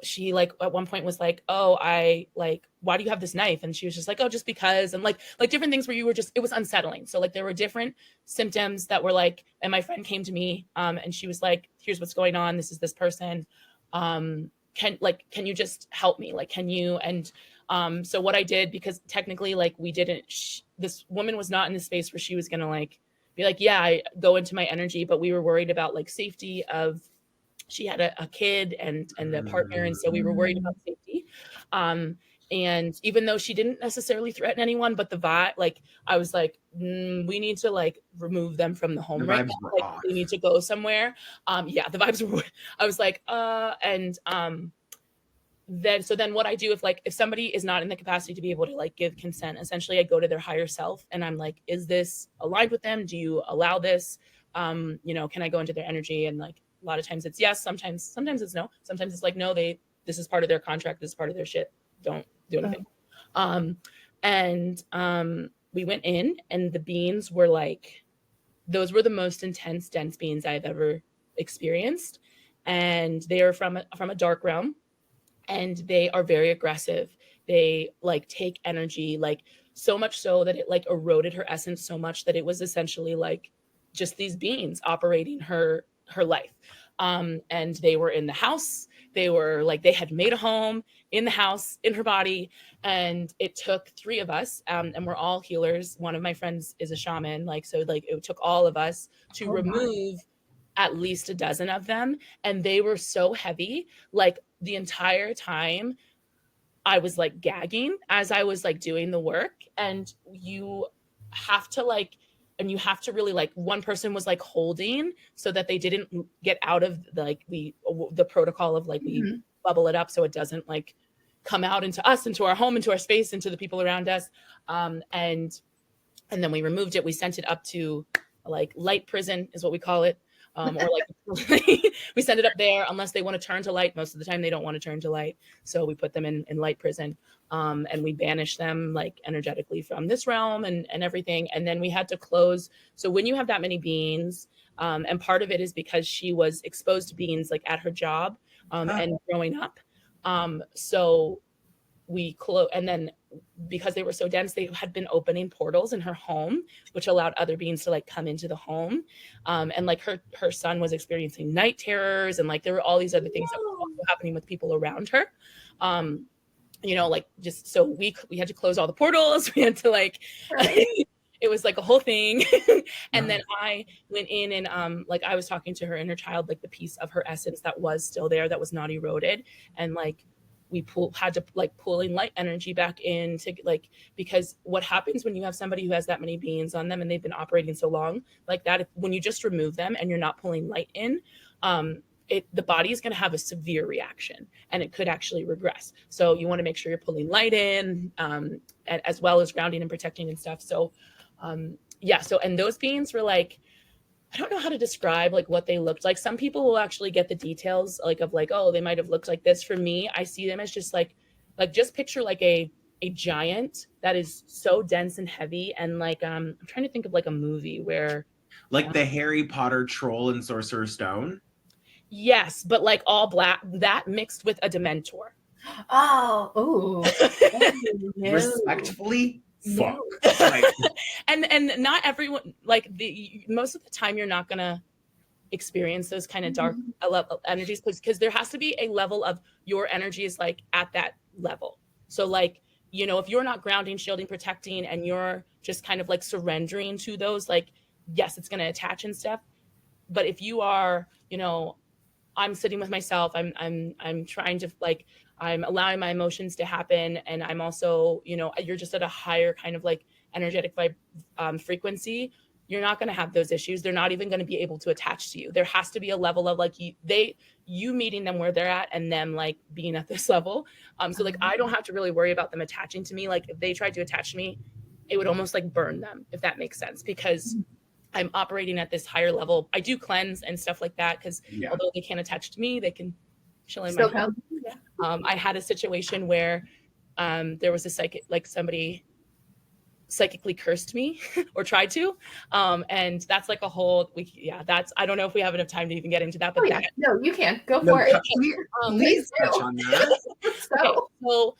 she like at one point was like, oh, I like, why do you have this knife? And she was just like, oh, just because. And like different things where you were just, it was unsettling. So like there were different symptoms that were like, and my friend came to me and she was like, here's what's going on, this is this person, can you just help me, like can you? And so what I did, because technically like we didn't this woman was not in the space where she was gonna like be like, yeah, I go into my energy, but we were worried about like safety of, she had a kid and a partner, and so we were worried about safety. And even though she didn't necessarily threaten anyone, but the vibe, like I was like, we need to like remove them from the home right now. Like they need to go somewhere. Yeah, the vibes were. I was like, and then what I do if somebody is not in the capacity to be able to like give consent, essentially I go to their higher self and I'm like, is this aligned with them? Do you allow this? Can I go into their energy? And like a lot of times it's yes, sometimes it's no, sometimes it's like no, this is part of their contract, this is part of their shit, don't do anything. We went in and the beings were like, those were the most intense dense beings I've ever experienced, and they are from a dark realm, and they are very aggressive. They like take energy, like so much so that it like eroded her essence so much that it was essentially like just these beings operating her life. And they were in the house. They were like, they had made a home in the house, in her body. And it took 3 of us, and we're all healers. One of my friends is a shaman. Like, so like it took all of us to remove at least a dozen of them. And they were so heavy, like the entire time I was like gagging as I was like doing the work. And you have to like, and you have to really like, one person was like holding so that they didn't get out of the protocol of like, we bubble it up so it doesn't like come out into us, into our home, into our space, into the people around us. And then we removed it. We sent it up to like light prison is what we call it. Or like we send it up there unless they want to turn to light. Most of the time they don't want to turn to light. So we put them in light prison, and we banish them like energetically from this realm and everything. And then we had to close. So when you have that many beings, and part of it is because she was exposed to beings like at her job, and growing up. So we close, and then because they were so dense, they had been opening portals in her home, which allowed other beings to like come into the home. And like her son was experiencing night terrors, and like there were all these other things that were also happening with people around her. Like just so we had to close all the portals. We had to like it was like a whole thing. And then I went in and like I was talking to her inner child, like the piece of her essence that was still there, that was not eroded. And like we had to like pulling light energy back in to like, because what happens when you have somebody who has that many beings on them and they've been operating so long like that, when you just remove them and you're not pulling light in, the body is going to have a severe reaction and it could actually regress. So you want to make sure you're pulling light in, as well as grounding and protecting and stuff. So and those beings were like, I don't know how to describe like what they looked like. Some people will actually get the details like of like, oh, they might have looked like this. For me, I see them as just like just picture like a giant that is so dense and heavy. And like I'm trying to think of like a movie where like the Harry Potter troll and Sorcerer's Stone. Yes, but like all black, that mixed with a Dementor. Respectfully, fuck. And not everyone, like most of the time you're not gonna experience those kind of dark energies, because there has to be a level of your energy is like at that level. So like, if you're not grounding, shielding, protecting, and you're just kind of like surrendering to those, like, yes, it's gonna attach and stuff. But if you are, I'm sitting with myself, I'm trying to like, I'm allowing my emotions to happen, and I'm also, you're just at a higher kind of like energetic frequency, you're not going to have those issues. They're not even going to be able to attach to you. There has to be a level of like you meeting them where they're at and them like being at this level. So like I don't have to really worry about them attaching to me. Like if they tried to attach to me, it would almost like burn them, if that makes sense, because I'm operating at this higher level. I do cleanse and stuff like that because although they can't attach to me, they can chill in my home. I had a situation where there was a psychic, like somebody psychically cursed me or tried to, and that's like a whole that's, I don't know if we have enough time to even get into that, but no, you can go for it. Please touch on that. So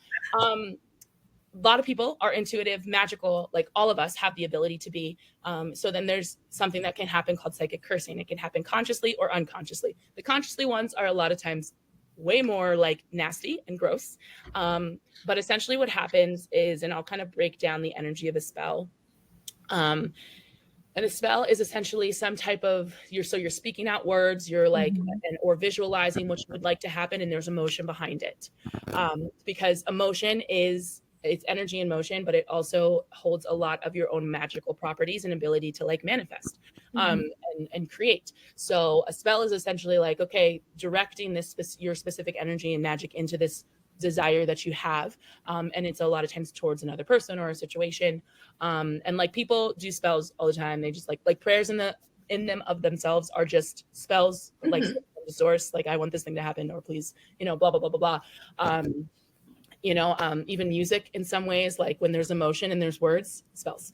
a lot of people are intuitive, magical, like all of us have the ability to be. So then there's something that can happen called psychic cursing. It can happen consciously or unconsciously. The consciously ones are a lot of times way more like nasty and gross. But essentially what happens is, and I'll kind of break down the energy of a spell. And a spell is essentially some type of, you're speaking out words, you're like, or visualizing what you would like to happen, and there's emotion behind it. Because emotion it's energy in motion, but it also holds a lot of your own magical properties and ability to like manifest and create. So a spell is essentially like, okay, directing your specific energy and magic into this desire that you have. And it's a lot of times towards another person or a situation. And like people do spells all the time. They just like prayers in them of themselves are just spells, like the source, like I want this thing to happen, or please, blah, blah, blah, blah, blah. Even music in some ways, like when there's emotion and there's words, spells.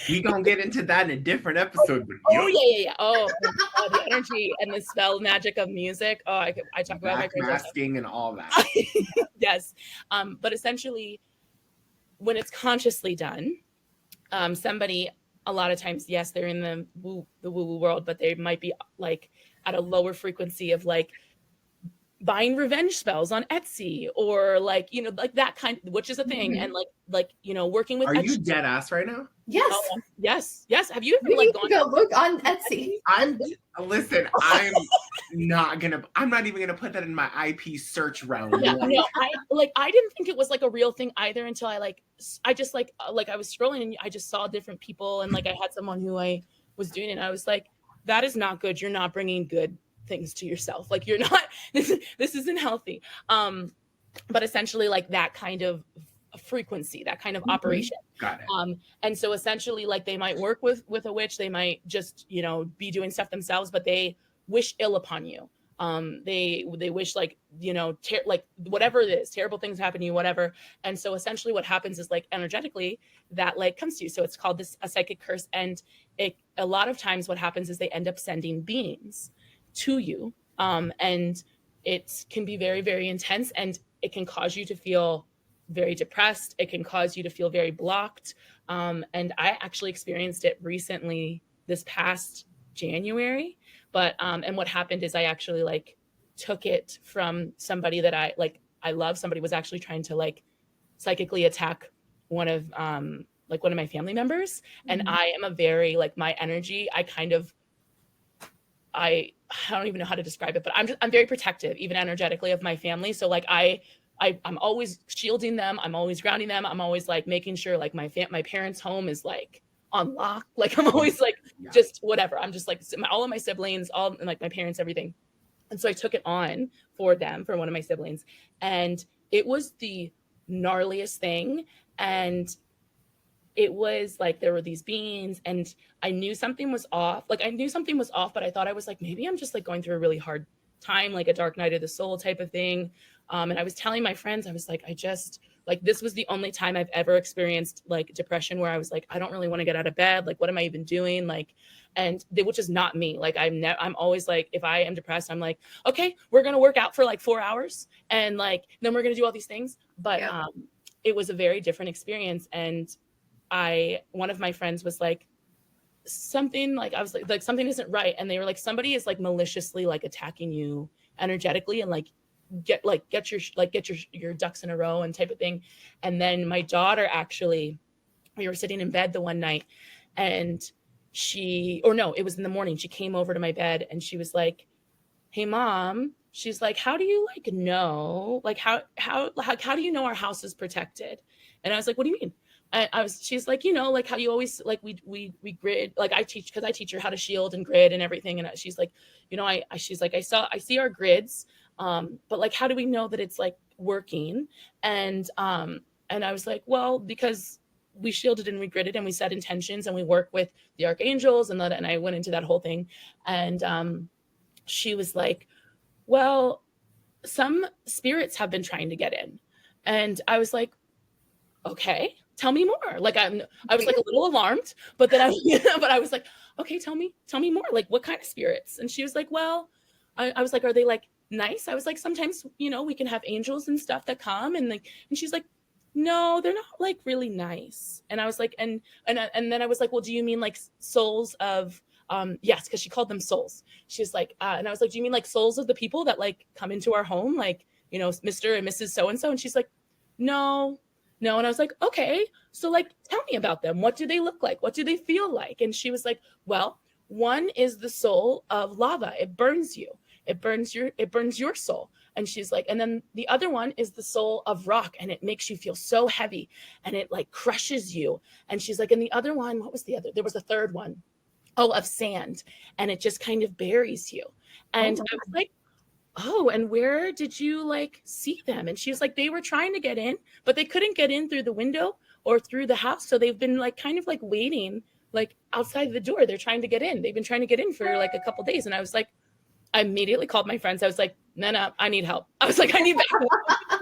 We gonna get into that in a different episode. Yeah. Oh, the energy and the spell magic of music. Oh, I talk about my masking and all that. Yes. But essentially, when it's consciously done, somebody, a lot of times, yes, they're in the woo-woo world, but they might be like at a lower frequency of like buying revenge spells on Etsy, or like, like that kind, which is a thing. And like, working with. Are you dead ass right now? Yes. Oh, yes. Have you ever like gone to go look on Etsy? I'm not even gonna put that in my IP search realm. Yeah, no, I didn't think it was like a real thing either until I just I was scrolling and I just saw different people, and like I had someone who I was doing it, and I was like, that is not good. You're not bringing good things to yourself. Like you're not, this isn't healthy. But essentially like that kind of frequency, that kind of operation. Got it. And so essentially like they might work with a witch, they might just, be doing stuff themselves, but they wish ill upon you. They wish like, like whatever it is, terrible things happen to you, whatever. And so essentially what happens is like energetically that like comes to you. So it's called a psychic curse. And a lot of times what happens is they end up sending beings to you. And it can be very, very intense, and it can cause you to feel very depressed. It can cause you to feel very blocked. And I actually experienced it recently this past January. But, and what happened is I actually like took it from somebody that I love. Somebody was actually trying to like psychically attack one of my family members. And I am a very, like my energy, I don't even know how to describe it, but I'm very protective, even energetically, of my family. So like I'm always shielding them. I'm always grounding them. I'm always like making sure like my parents' home is like on lock. Like I'm always like just whatever. I'm just like all of my siblings, all like my parents, everything. And so I took it on for one of my siblings, and it was the gnarliest thing. And it was like there were these beings, and I knew something was off. But I thought I was like, maybe I'm just like going through a really hard time, like a dark night of the soul type of thing. And I was telling my friends, I was like, I just like, this was the only time I've ever experienced like depression where I was like, I don't really want to get out of bed. Like, what am I even doing? Like, which is not me. Like, I'm always like, if I am depressed, I'm like, okay, we're going to work out for like 4 hours. And like, then we're going to do all these things. But it was a very different experience. And one of my friends was like, something like, I was like something isn't right. And they were like, somebody is like maliciously like attacking you energetically, and like get your ducks in a row and type of thing. And then my daughter, actually, we were sitting in bed the one night, and it was in the morning. She came over to my bed and she was like, hey mom, she's like, how do you know, like how do you know our house is protected? And I was like, what do you mean? she's like, like how you always like we grid, like I teach, because I teach her how to shield and grid and everything, and she's like, she's like, I see our grids, but like, how do we know that it's like working? And I was like, well, because we shielded and we gridded and we set intentions and we work with the archangels and I went into that whole thing, and she was like, well, some spirits have been trying to get in, and I was like, okay, tell me more. Like I was like a little alarmed, but then but I was like, okay, tell me more. Like what kind of spirits? And she was like, well, I was like, are they like nice? I was like, sometimes, we can have angels and stuff that come, and she's like, no, they're not like really nice. And I was like, and then I was like, well, do you mean like souls of, yes, because she called them souls. She's like, and I was like, do you mean like souls of the people that like come into our home, like, Mr. and Mrs. So-and-so? And she's like, no. And I was like, okay, so like, tell me about them. What do they look like? What do they feel like? And she was like, well, one is the soul of lava. It burns you. It burns your soul. And she's like, and then the other one is the soul of rock, and it makes you feel so heavy and it like crushes you. And she's like, and the other one, what was the other? There was a third one. Oh, of sand. And it just kind of buries you. And I was like, oh, and where did you like see them? And she was like, they were trying to get in, but they couldn't get in through the window or through the house. So they've been like kind of like waiting like outside the door. They're trying to get in. They've been trying to get in for like a couple days. And I was like, I immediately called my friends. I was like, no, I need help. I was like, I need backup. I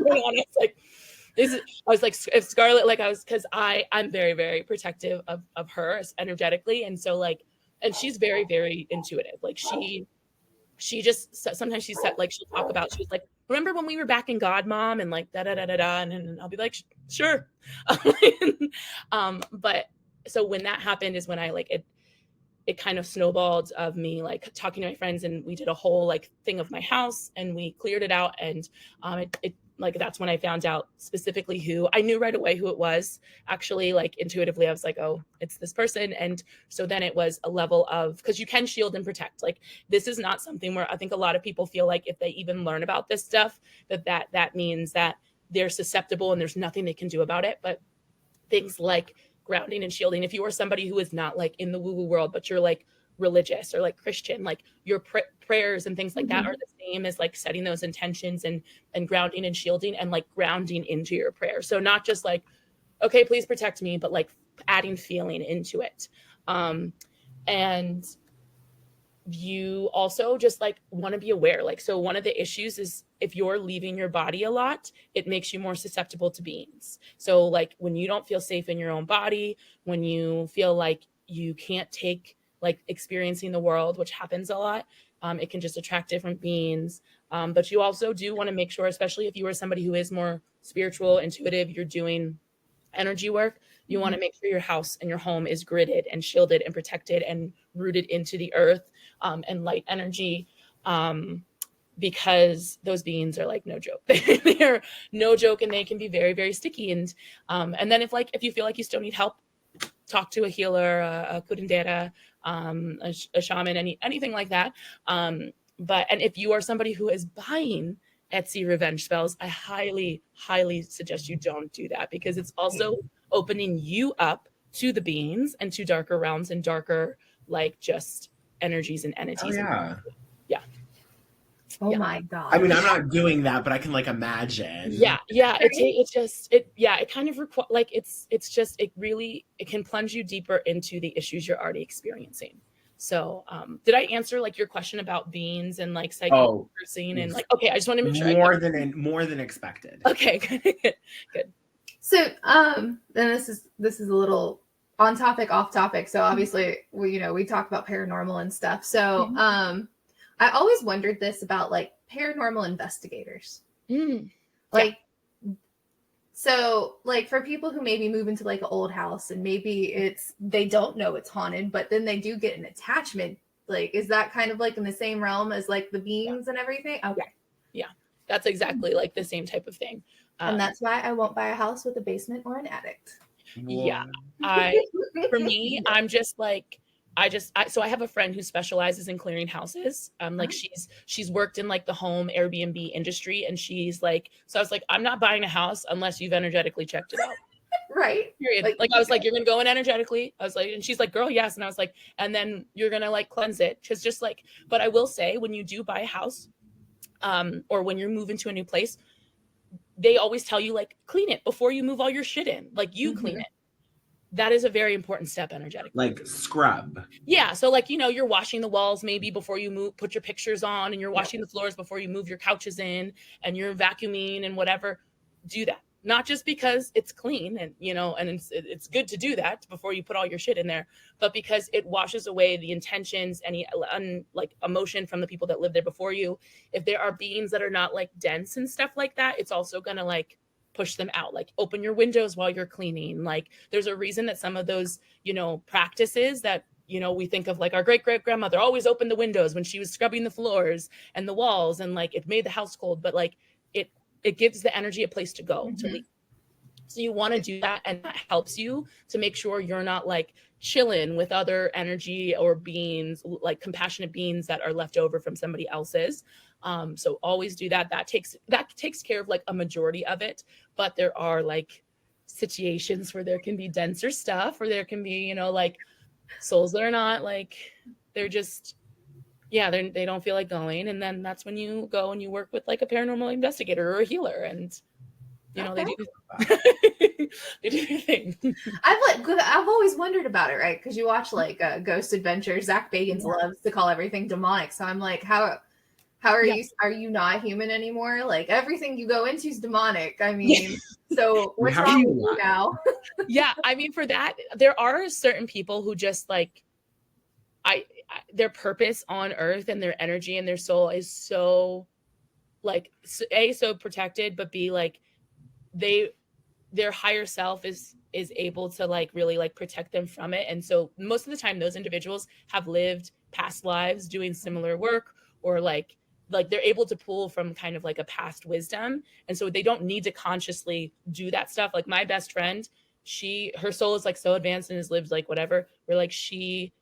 was like, if Scarlett, like because I'm very, very protective of her energetically. And so like, and she's very, very intuitive. Like she just sometimes she said, like, she'll talk about, she was like, remember when we were back in God, Mom? And like, and I'll be like, sure. But so when that happened is when I like, it kind of snowballed of me like talking to my friends, and we did a whole like thing of my house and we cleared it out. And it like, that's when I found out specifically who, I knew right away who it was. Actually, like intuitively, I was like, oh, it's this person. And so then it was a level of, because you can shield and protect. Like this is not something where I think a lot of people feel like if they even learn about this stuff, that means that they're susceptible and there's nothing they can do about it. But things like grounding and shielding, if you are somebody who is not like in the woo-woo world, but you're like religious or like Christian, like your prayers and things like that are the same as like setting those intentions and grounding and shielding and like grounding into your prayer. So not just like, okay, please protect me, but like adding feeling into it. And you also just like want to be aware. Like, so one of the issues is if you're leaving your body a lot, it makes you more susceptible to beings. So like when you don't feel safe in your own body, when you feel like you can't take like experiencing the world, which happens a lot, it can just attract different beings. But you also do want to make sure, especially if you are somebody who is more spiritual, intuitive, you're doing energy work, you want to make sure your house and your home is gridded and shielded and protected and rooted into the earth and light energy, because those beings are like no joke. They're no joke, and they can be very, very sticky. And then if you feel like you still need help, talk to a healer, a curandera, a shaman, anything like that. And if you are somebody who is buying Etsy revenge spells, I highly, highly suggest you don't do that, because it's also opening you up to the beings and to darker realms and darker, like just energies and entities. Oh my God. I mean, I'm not doing that, but I can like imagine. Yeah. It kind of like it's just, it can plunge you deeper into the issues you're already experiencing. So did I answer like your question about beings and like psychic person and like, okay, I just want to make sure more than expected. Okay, good. So then this is a little on topic, off topic. So obviously we talk about paranormal and stuff. So I always wondered this about like paranormal investigators. So like for people who maybe move into like an old house and maybe they don't know it's haunted, but then they do get an attachment. Like, is that kind of like in the same realm as like the beings and everything? Okay. Yeah. That's exactly like the same type of thing. And that's why I won't buy a house with a basement or an attic. Yeah. For me, I'm just like, so I have a friend who specializes in clearing houses. Like she's worked in like the home Airbnb industry, and she's like, so I was like, I'm not buying a house unless you've energetically checked it out. Right. Period. Like I was like, you're gonna go in energetically. I was like, and she's like, girl, yes. And I was like, and then you're gonna like cleanse it. Cause just like, but I will say when you do buy a house, or when you move into a new place, they always tell you like clean it before you move all your shit in. Like you clean it. That is a very important step energetically. Like scrub. Yeah. So like, you know, you're washing the walls maybe before you move, put your pictures on, and you're washing the floors before you move your couches in, and you're vacuuming and whatever. Do that. Not just because it's clean and, you know, and it's good to do that before you put all your shit in there, but because it washes away the intentions, any like emotion from the people that lived there before you. If there are beings that are not like dense and stuff like that, it's also going to like push them out. Like open your windows while you're cleaning. Like there's a reason that some of those, you know, practices that, you know, we think of like our great grandmother always opened the windows when she was scrubbing the floors and the walls, and like it made the house cold, but like it gives the energy a place to go, to leave. So you want to do that, and that helps you to make sure you're not like chilling with other energy or beings, like compassionate beings that are left over from somebody else's. So always do that. That takes care of like a majority of it, but there are like situations where there can be denser stuff, or there can be, you know, like souls that are not like, they're just, yeah, they don't feel like going. And then that's when you go and you work with like a paranormal investigator or a healer, and you know, they do they do their thing. I've always wondered about it, right? Because you watch like Ghost Adventures. Zach Bagans loves to call everything demonic. So I'm like, how are you? Are you not human anymore? Like everything you go into is demonic. I mean, so what's wrong with you now? Yeah, I mean, for that, there are certain people who just like, their purpose on earth and their energy and their soul is so like, A, so protected, but B, like their higher self is able to like really like protect them from it. And so most of the time those individuals have lived past lives doing similar work, or like they're able to pull from kind of like a past wisdom, and so they don't need to consciously do that stuff. Like my best friend, her soul is like so advanced and has lived like whatever, where like she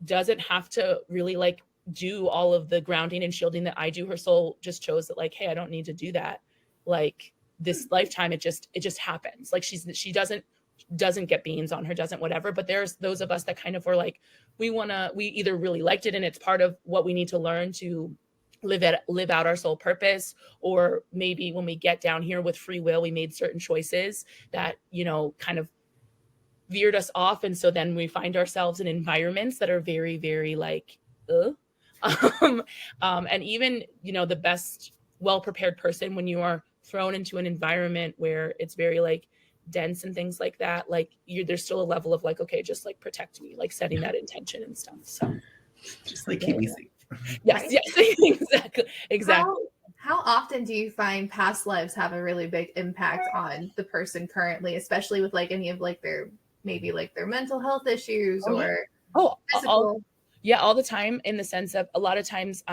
doesn't have to really like do all of the grounding and shielding that I do. Her soul just chose that like, hey, I don't need to do that. Like this lifetime, it just happens. Like she doesn't get beans on her, doesn't whatever. But there's those of us that kind of were like, we either really liked it and it's part of what we need to learn to live out our soul purpose, or maybe when we get down here with free will, we made certain choices that, you know, kind of veered us off. And so then we find ourselves in environments that are very, very like, and even, you know, the best well-prepared person, when you are thrown into an environment where it's very like dense and things like that, like there's still a level of like, okay, just like protect me, like setting that intention and stuff. So just like keep me safe. Yes, exactly. How often do you find past lives have a really big impact on the person currently, especially with like any of like their maybe like their mental health issues or physical? All the time, in the sense of a lot of times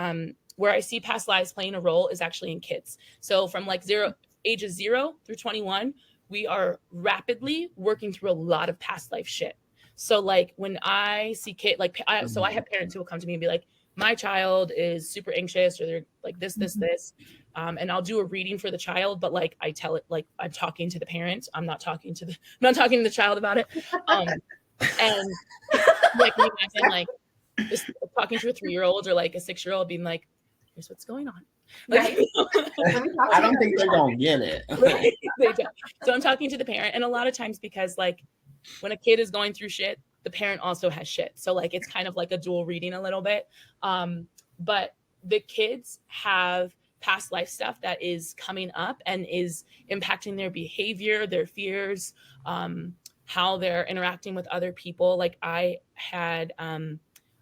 where I see past lives playing a role is actually in kids. So from like ages 0 through 21, we are rapidly working through a lot of past life shit. So like when I see kids, like so I have parents who will come to me and be like, my child is super anxious, or they're like this. And I'll do a reading for the child, but like I tell it like I'm talking to the parent. I'm not talking to the child about it. And like you imagine like just talking to a 3-year-old or like a 6-year-old being like, here's what's going on. Like, I don't think they're gonna get it. They don't. So I'm talking to the parent, and a lot of times because like when a kid is going through shit, the parent also has shit. So like it's kind of like a dual reading a little bit. But the kids have past life stuff that is coming up and is impacting their behavior, their fears, how they're interacting with other people. Like I had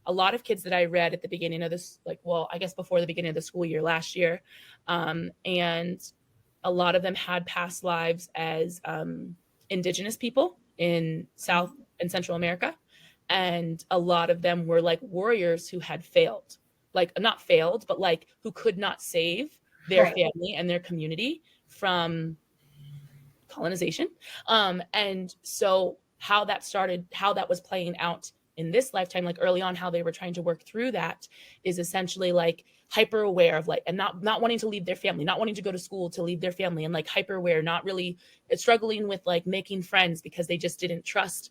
a lot of kids that I read at the beginning of this, like, well, I guess before the beginning of the school year last year. And a lot of them had past lives as indigenous people in South and Central America. And a lot of them were like warriors who had failed, like not failed, but like who could not save their family and their community from colonization. And so how that started, how that was playing out in this lifetime, like early on, how they were trying to work through that is essentially like hyper aware of like, and not wanting to leave their family, not wanting to go to school to leave their family, and like hyper aware, not really struggling with like making friends because they just didn't trust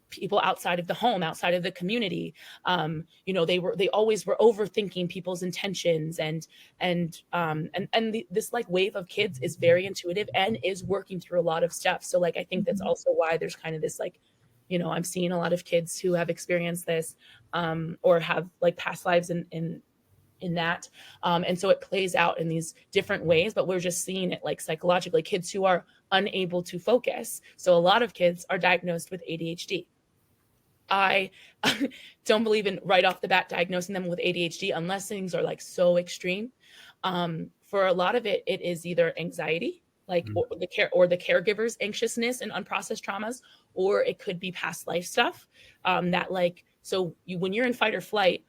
people outside of the home, outside of the community. They always were overthinking people's intentions, this like wave of kids is very intuitive and is working through a lot of stuff. So like I think that's also why there's kind of this like, I'm seeing a lot of kids who have experienced this, or have like past lives in that. And so it plays out in these different ways, but we're just seeing it like psychologically, kids who are unable to focus. So a lot of kids are diagnosed with ADHD. I don't believe in right off the bat diagnosing them with ADHD unless things are like so extreme. For a lot of it, it is either anxiety, like or the caregiver's anxiousness and unprocessed traumas, or it could be past life stuff. That like, so when you're in fight or flight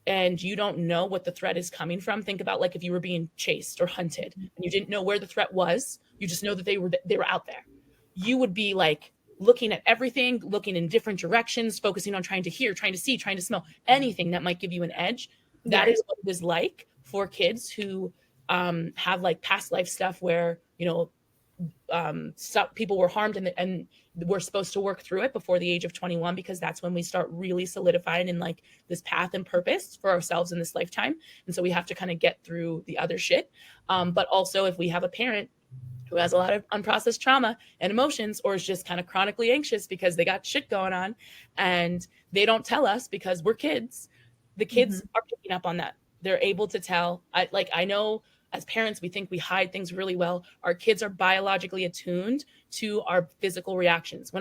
and you don't know what the threat is coming from, think about like if you were being chased or hunted and you didn't know where the threat was, you just know that they were out there. You would be like looking at everything, looking in different directions, focusing on trying to hear, trying to see, trying to smell, anything that might give you an edge. That is what it is like for kids who have like past life stuff where, people were harmed and we're supposed to work through it before the age of 21, because that's when we start really solidifying in like this path and purpose for ourselves in this lifetime. And so we have to kind of get through the other shit. But also if we have a parent who has a lot of unprocessed trauma and emotions, or is just kind of chronically anxious because they got shit going on and they don't tell us because we're kids, the kids are picking up on that. They're able to tell. I know as parents, we think we hide things really well. Our kids are biologically attuned to our physical reactions.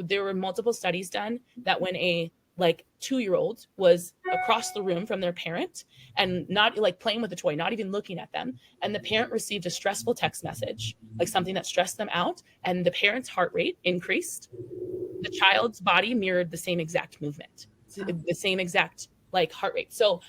There were multiple studies done that when a like 2-year-old was across the room from their parent and not like playing with a toy, not even looking at them, and the parent received a stressful text message, like something that stressed them out, and the parent's heart rate increased, the child's body mirrored the same exact movement, the same exact like heart rate. So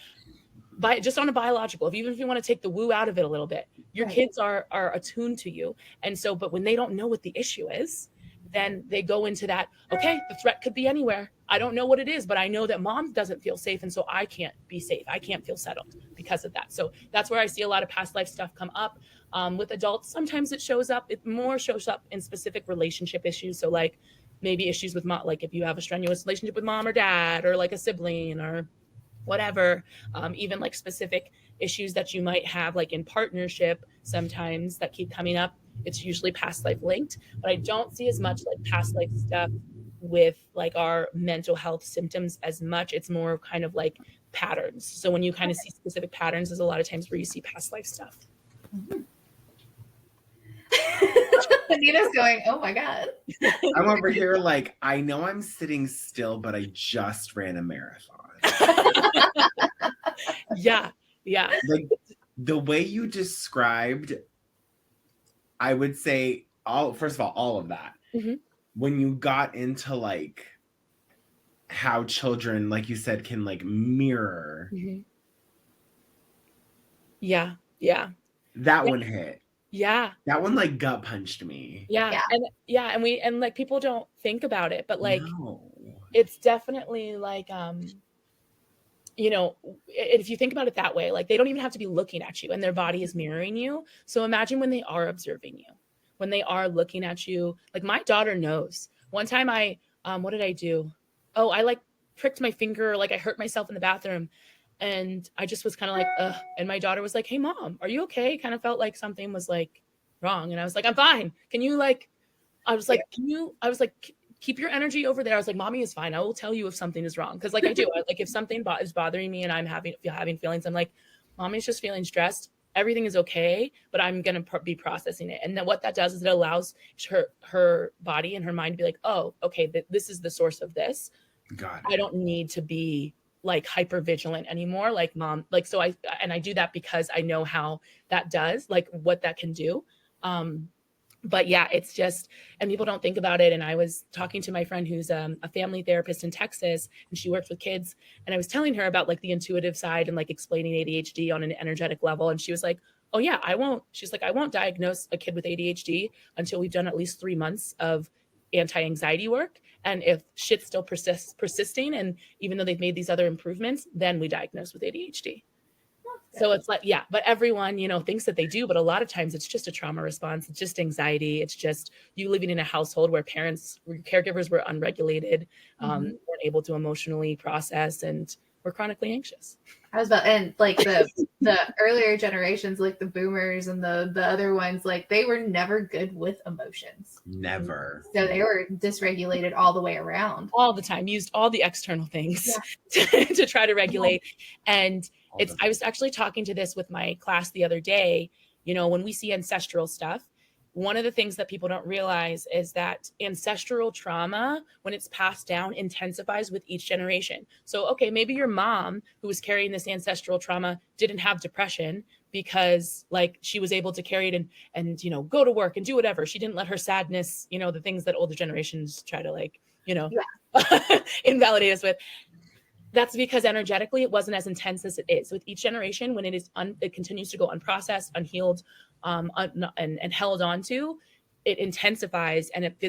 just on a biological, even if you want to take the woo out of it a little bit, your kids are attuned to you. And so, but when they don't know what the issue is, then they go into that, okay, the threat could be anywhere. I don't know what it is, but I know that mom doesn't feel safe. And so I can't be safe. I can't feel settled because of that. So that's where I see a lot of past life stuff come up. With adults, sometimes it shows up in specific relationship issues. So like maybe issues with mom, like if you have a strenuous relationship with mom or dad, or like a sibling or whatever, even like specific issues that you might have like in partnership sometimes that keep coming up. It's usually past life linked, but I don't see as much like past life stuff with like our mental health symptoms as much. It's more kind of like patterns. So when you kind of see specific patterns, there's a lot of times where you see past life stuff. Anita's going, oh my God. I'm over here like, I know I'm sitting still, but I just ran a marathon. Yeah. Like the way you described, I would say first of all of that. Mm-hmm. When you got into like how children, like you said, can like mirror. Mm-hmm. Yeah. That one hit. Yeah. That one like gut punched me. Yeah. And like people don't think about it, but like it's definitely like if you think about it that way, like they don't even have to be looking at you and their body is mirroring you. So imagine when they are observing you, when they are looking at you. Like my daughter knows. One time what did I do? Oh, I like pricked my finger, like I hurt myself in the bathroom. And I just was kind of like, ugh. And my daughter was like, hey mom, are you okay? Kind of felt like something was like wrong. And I was like, I'm fine. Can you keep your energy over there. I was like, mommy is fine. I will tell you if something is wrong. Cause like I do, like if something is bothering me and I'm having feelings, I'm like, mommy's just feeling stressed. Everything is okay, but I'm going to be processing it. And then what that does is it allows her body and her mind to be like, oh, okay, this is the source of this. Got it. I don't need to be like hyper vigilant anymore. Like mom, like, so I do that because I know how that does, like what that can do. But yeah, it's just, and people don't think about it. And I was talking to my friend who's a family therapist in Texas, and she works with kids. And I was telling her about like the intuitive side and like explaining ADHD on an energetic level. And she was like, oh yeah, I won't diagnose a kid with ADHD until we've done at least 3 months of anti-anxiety work. And if shit's still persisting, and even though they've made these other improvements, then we diagnose with ADHD. So it's like, yeah, but everyone, thinks that they do, but a lot of times it's just a trauma response. It's just anxiety. It's just you living in a household where caregivers were unregulated, weren't able to emotionally process, and were chronically anxious. And like the earlier generations, like the boomers and the other ones, like they were never good with emotions. Never. So they were dysregulated all the way around. All the time, used all the external things to try to regulate. And I was actually talking to this with my class the other day. When we see ancestral stuff, one of the things that people don't realize is that ancestral trauma, when it's passed down, intensifies with each generation. So, okay, maybe your mom, who was carrying this ancestral trauma, didn't have depression because like she was able to carry it and go to work and do whatever. She didn't let her sadness, the things that older generations try to invalidate us with. That's because energetically it wasn't as intense as it is with each generation. When it continues to go unprocessed, unhealed, and held onto, it intensifies, and it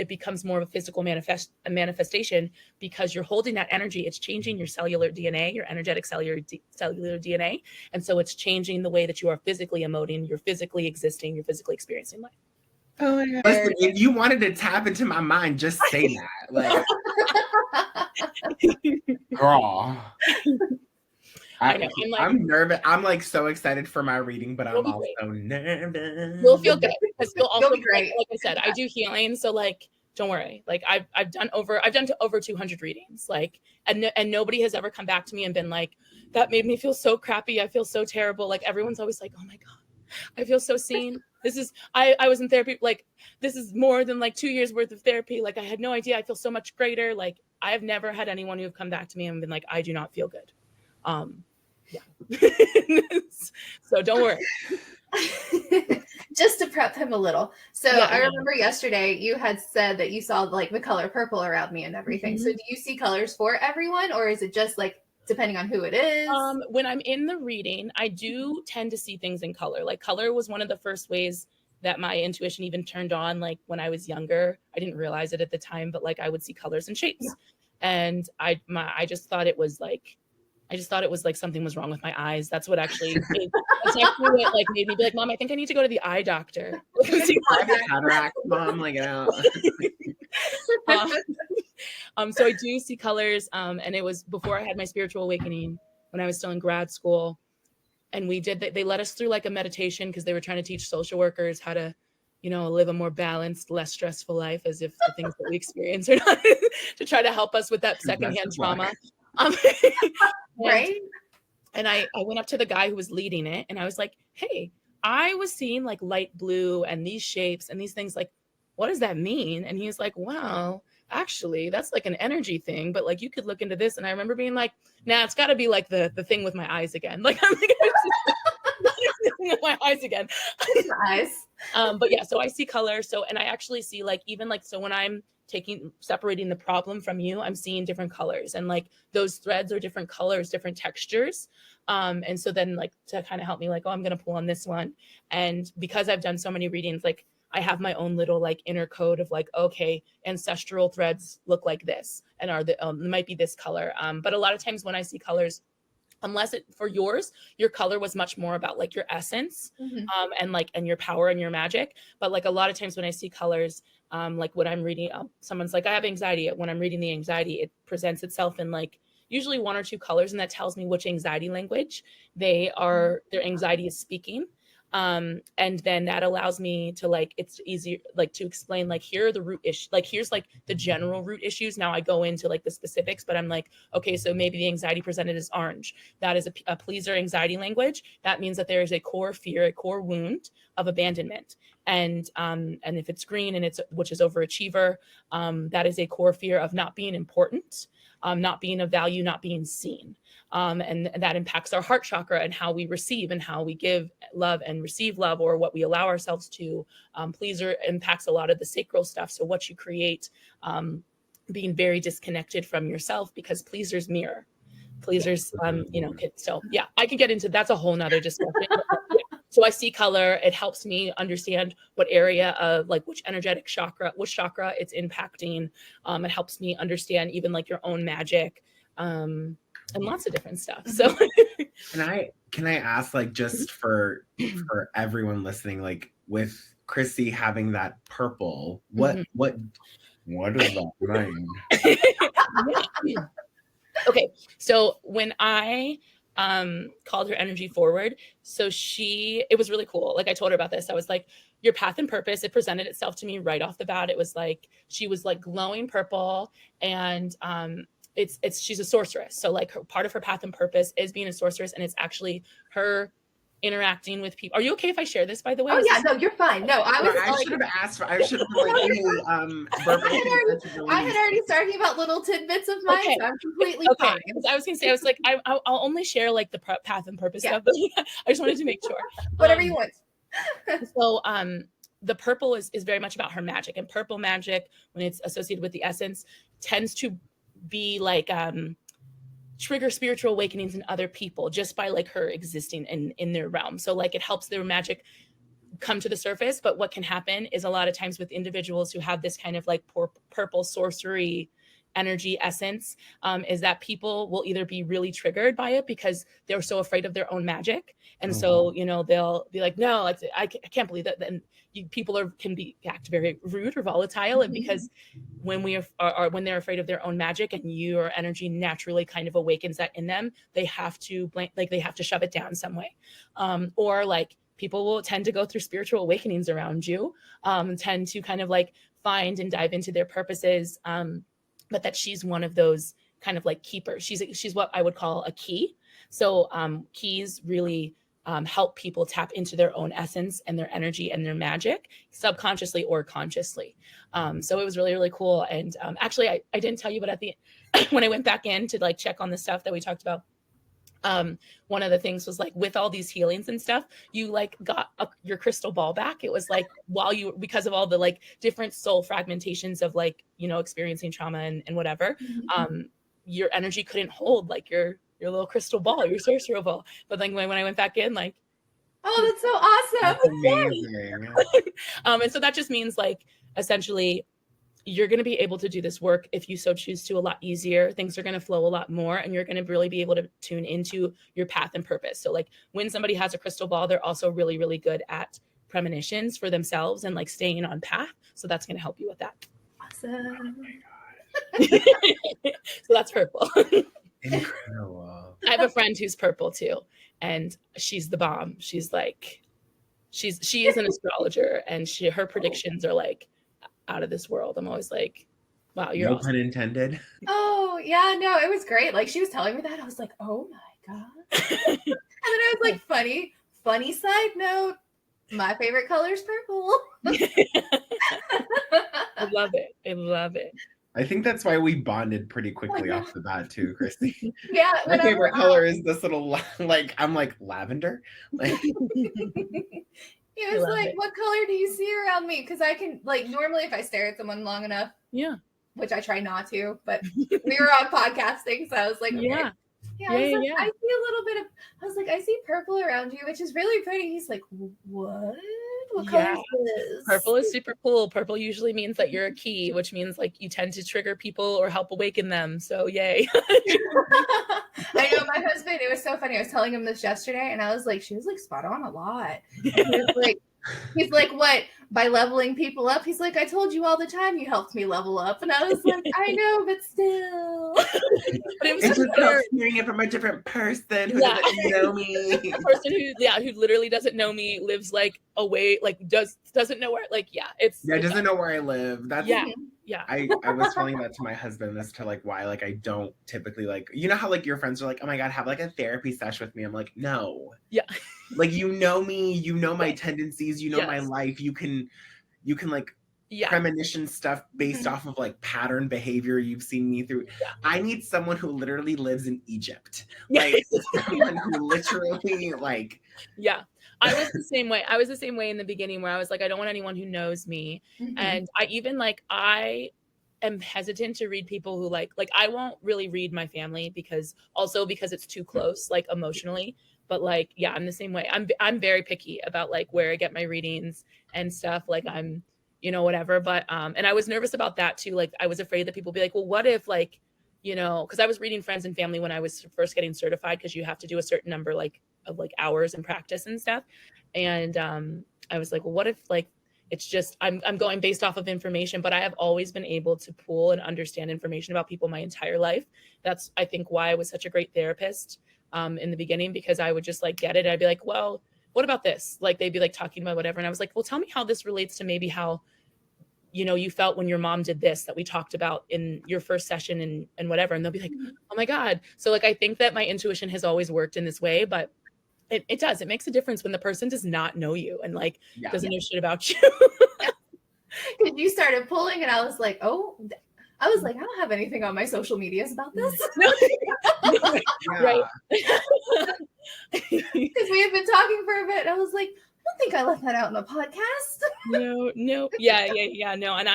becomes more of a physical manifestation because you're holding that energy. It's changing your cellular DNA, your energetic cellular DNA, and so it's changing the way that you are physically emoting, you're physically existing, you're physically experiencing life. Oh my God. Listen, if you wanted to tap into my mind, just say that. Like, girl. I'm nervous. I'm like so excited for my reading, but I'm also nervous. You'll feel good because you'll also be great. Like I said, I do healing, so like don't worry. Like I've done over 200 readings. Like and nobody has ever come back to me and been like, that made me feel so crappy. I feel so terrible. Like everyone's always like, oh my God, I feel so seen. This is I was in therapy. Like this is more than like 2 years worth of therapy. Like I had no idea. I feel so much greater. Like I have never had anyone who have come back to me and been like, I do not feel good. Yeah. So don't worry. Just to prep him a little. So I remember yesterday you had said that you saw like the color purple around me and everything. So do you see colors for everyone, or is it just like depending on who it is? When I'm in the reading, I do tend to see things in color. Like color was one of the first ways that my intuition even turned on. Like when I was younger, I didn't realize it at the time, but like I would see colors and shapes. And I just thought it was like something was wrong with my eyes. That's what actually made me be like, Mom, I think I need to go to the eye doctor. Cataract, Mom, like so I do see colors. And it was before I had my spiritual awakening when I was still in grad school. And they let us through like a meditation because they were trying to teach social workers how to, live a more balanced, less stressful life, as if the things that we experience are not to try to help us with that secondhand trauma. Right. And I went up to the guy who was leading it and I was like, hey, I was seeing like light blue and these shapes and these things, like, what does that mean? And he's like, wow, actually, that's like an energy thing, but like you could look into this. And I remember being like, nah, it's got to be like the thing with my eyes again. Like I'm like, my eyes again. Eyes. But yeah, so I see color. So, and I actually see like, even like, so when I'm separating the problem from you, I'm seeing different colors, and like those threads are different colors, different textures. And so then like to kind of help me like, oh, I'm going to pull on this one. And because I've done so many readings, like I have my own little like inner code of like, okay, ancestral threads look like this and might be this color. But a lot of times when I see colors, unless for yours, your color was much more about like your essence, and your power and your magic. But like a lot of times when I see colors, like when I'm reading, someone's like, I have anxiety. When I'm reading the anxiety, it presents itself in like usually 1 or 2 colors. And that tells me which anxiety language their anxiety is speaking. And then that allows me to like, it's easier like to explain, like, here are the root issues, like here's like the general root issues. Now I go into like the specifics, but I'm like, okay, so maybe the anxiety presented as orange. That is a pleaser anxiety language. That means that there is a core fear, a core wound of abandonment. And if it's green which is overachiever, that is a core fear of not being important, not being of value, not being seen. And that impacts our heart chakra and how we receive and how we give love and receive love, or what we allow ourselves to. Pleaser impacts a lot of the sacral stuff. So what you create, being very disconnected from yourself, because pleasers mirror. Pleasers, so yeah, I can get into, that's a whole nother discussion. So I see color. It helps me understand what area of like which energetic chakra, which chakra it's impacting. It helps me understand even like your own magic, and lots of different stuff. So can I ask, like, just for everyone listening, like with Chrissy having that purple, what does that mean? Okay, so when I called her energy forward, so it was really cool. Like I told her about this. I was like, your path and purpose, it presented itself to me right off the bat. It was like she was like glowing purple, and she's a sorceress. So like part of her path and purpose is being a sorceress, and it's actually her interacting with people. Are you okay if I share this, by the way? Oh yeah, no, you're fine. No, I should have asked. I should have been like, hey, I had already started about little tidbits of mine, so I'm completely fine. Because I was gonna say, I was like, I'll only share like the path and purpose stuff, but I just wanted to make sure. Whatever you want. So the purple is very much about her magic, and purple magic, when it's associated with the essence, tends to be like trigger spiritual awakenings in other people just by like her existing in their realm. So like it helps their magic come to the surface. But what can happen is a lot of times with individuals who have this kind of like purple sorcery energy essence, is that people will either be really triggered by it because they're so afraid of their own magic. And so, you know, they'll be like, no, I can't believe that. Then people can act very rude or volatile. And because when we are when they're afraid of their own magic and your energy naturally kind of awakens that in them, they have to they have to shove it down some way. Or like people will tend to go through spiritual awakenings around you, tend to kind of like find and dive into their purposes. But that she's one of those kind of like keepers. She's what I would call a key. So keys really help people tap into their own essence and their energy and their magic, subconsciously or consciously. So it was really, really cool. And actually, I didn't tell you, but at the when I went back in to like check on the stuff that we talked about, one of the things was like with all these healings and stuff, you like got your crystal ball back. It was like because of all the like different soul fragmentations of like, you know, experiencing trauma and whatever, your energy couldn't hold like your little crystal ball, your sorcerer ball. But then when I went back in, like, oh, that's so awesome. That's amazing. And so that just means like essentially you're going to be able to do this work if you so choose to a lot easier. Things are going to flow a lot more, and you're going to really be able to tune into your path and purpose. So like when somebody has a crystal ball, they're also really, really good at premonitions for themselves and like staying on path. So that's going to help you with that. Awesome. Oh my God. So that's purple. Incredible. I have a friend who's purple too, and she's the bomb. She's like, she is an astrologer, and her predictions are like out of this world. I'm always like, wow, you're no awesome. pun intended. Oh yeah, no, it was great. Like she was telling me that, I was like, oh my God. And then I was like, funny side note, my favorite color is purple. I love it. I think that's why we bonded pretty quickly off the bat too, Chrissy. Yeah, my favorite color is this little like I'm like lavender. Like He was like, what color do you see around me? Because I can, like, normally if I stare at someone long enough, which I try not to, but we were on podcasting, so I was like, okay. I was like, I see a little bit of, I was like, I see purple around you, which is really pretty. He's like, what? What color is this? Purple is super cool. Purple usually means that you're a key, which means like you tend to trigger people or help awaken them. So yay. I know my husband, it was so funny. I was telling him this yesterday and I was like, she was like spot on a lot. He's like, what? By leveling people up? He's like, I told you all the time you helped me level up. And I was like, I know, but still. But it was just hearing it from a different person who doesn't know me. A person who literally doesn't know me, lives like away, like doesn't know where, like, doesn't know where I live. That's yeah. I was telling that to my husband as to like why like I don't typically like, you know how like your friends are like, oh my God, have like a therapy session with me. I'm like, no. Yeah. Like, you know me, you know my tendencies, you know my life. You can like premonition stuff based off of like pattern behavior you've seen me through. I need someone who literally lives in Egypt. Like someone who literally like I was the same way. I was the same way in the beginning where I was like, I don't want anyone who knows me. And I even like, I am hesitant to read people who like I won't really read my family because it's too close, like emotionally. But like, yeah, I'm the same way. I'm very picky about like where I get my readings and stuff. Like I'm, you know, whatever. But and I was nervous about that too. Like I was afraid that people would be like, well, what if like, you know, because I was reading friends and family when I was first getting certified, because you have to do a certain number like of like hours and practice and stuff. And I was like, well, what if like it's just I'm going based off of information, but I have always been able to pool and understand information about people my entire life. That's I think why I was such a great therapist in the beginning, because I would just like get it. I'd be like, well, what about this? Like they'd be like talking about whatever, and I was like, well, tell me how this relates to maybe how, you know, you felt when your mom did this that we talked about in your first session and whatever. And they'll be like, oh my God. So like, I think that my intuition has always worked in this way, but it does. It makes a difference when the person does not know you and like doesn't know shit about you. Because you started pulling and I was like, oh, I was like, I don't have anything on my social medias about this. Right. Because we have been talking for a bit. And I was like, I don't think I left that out in the podcast. No. Yeah. No. And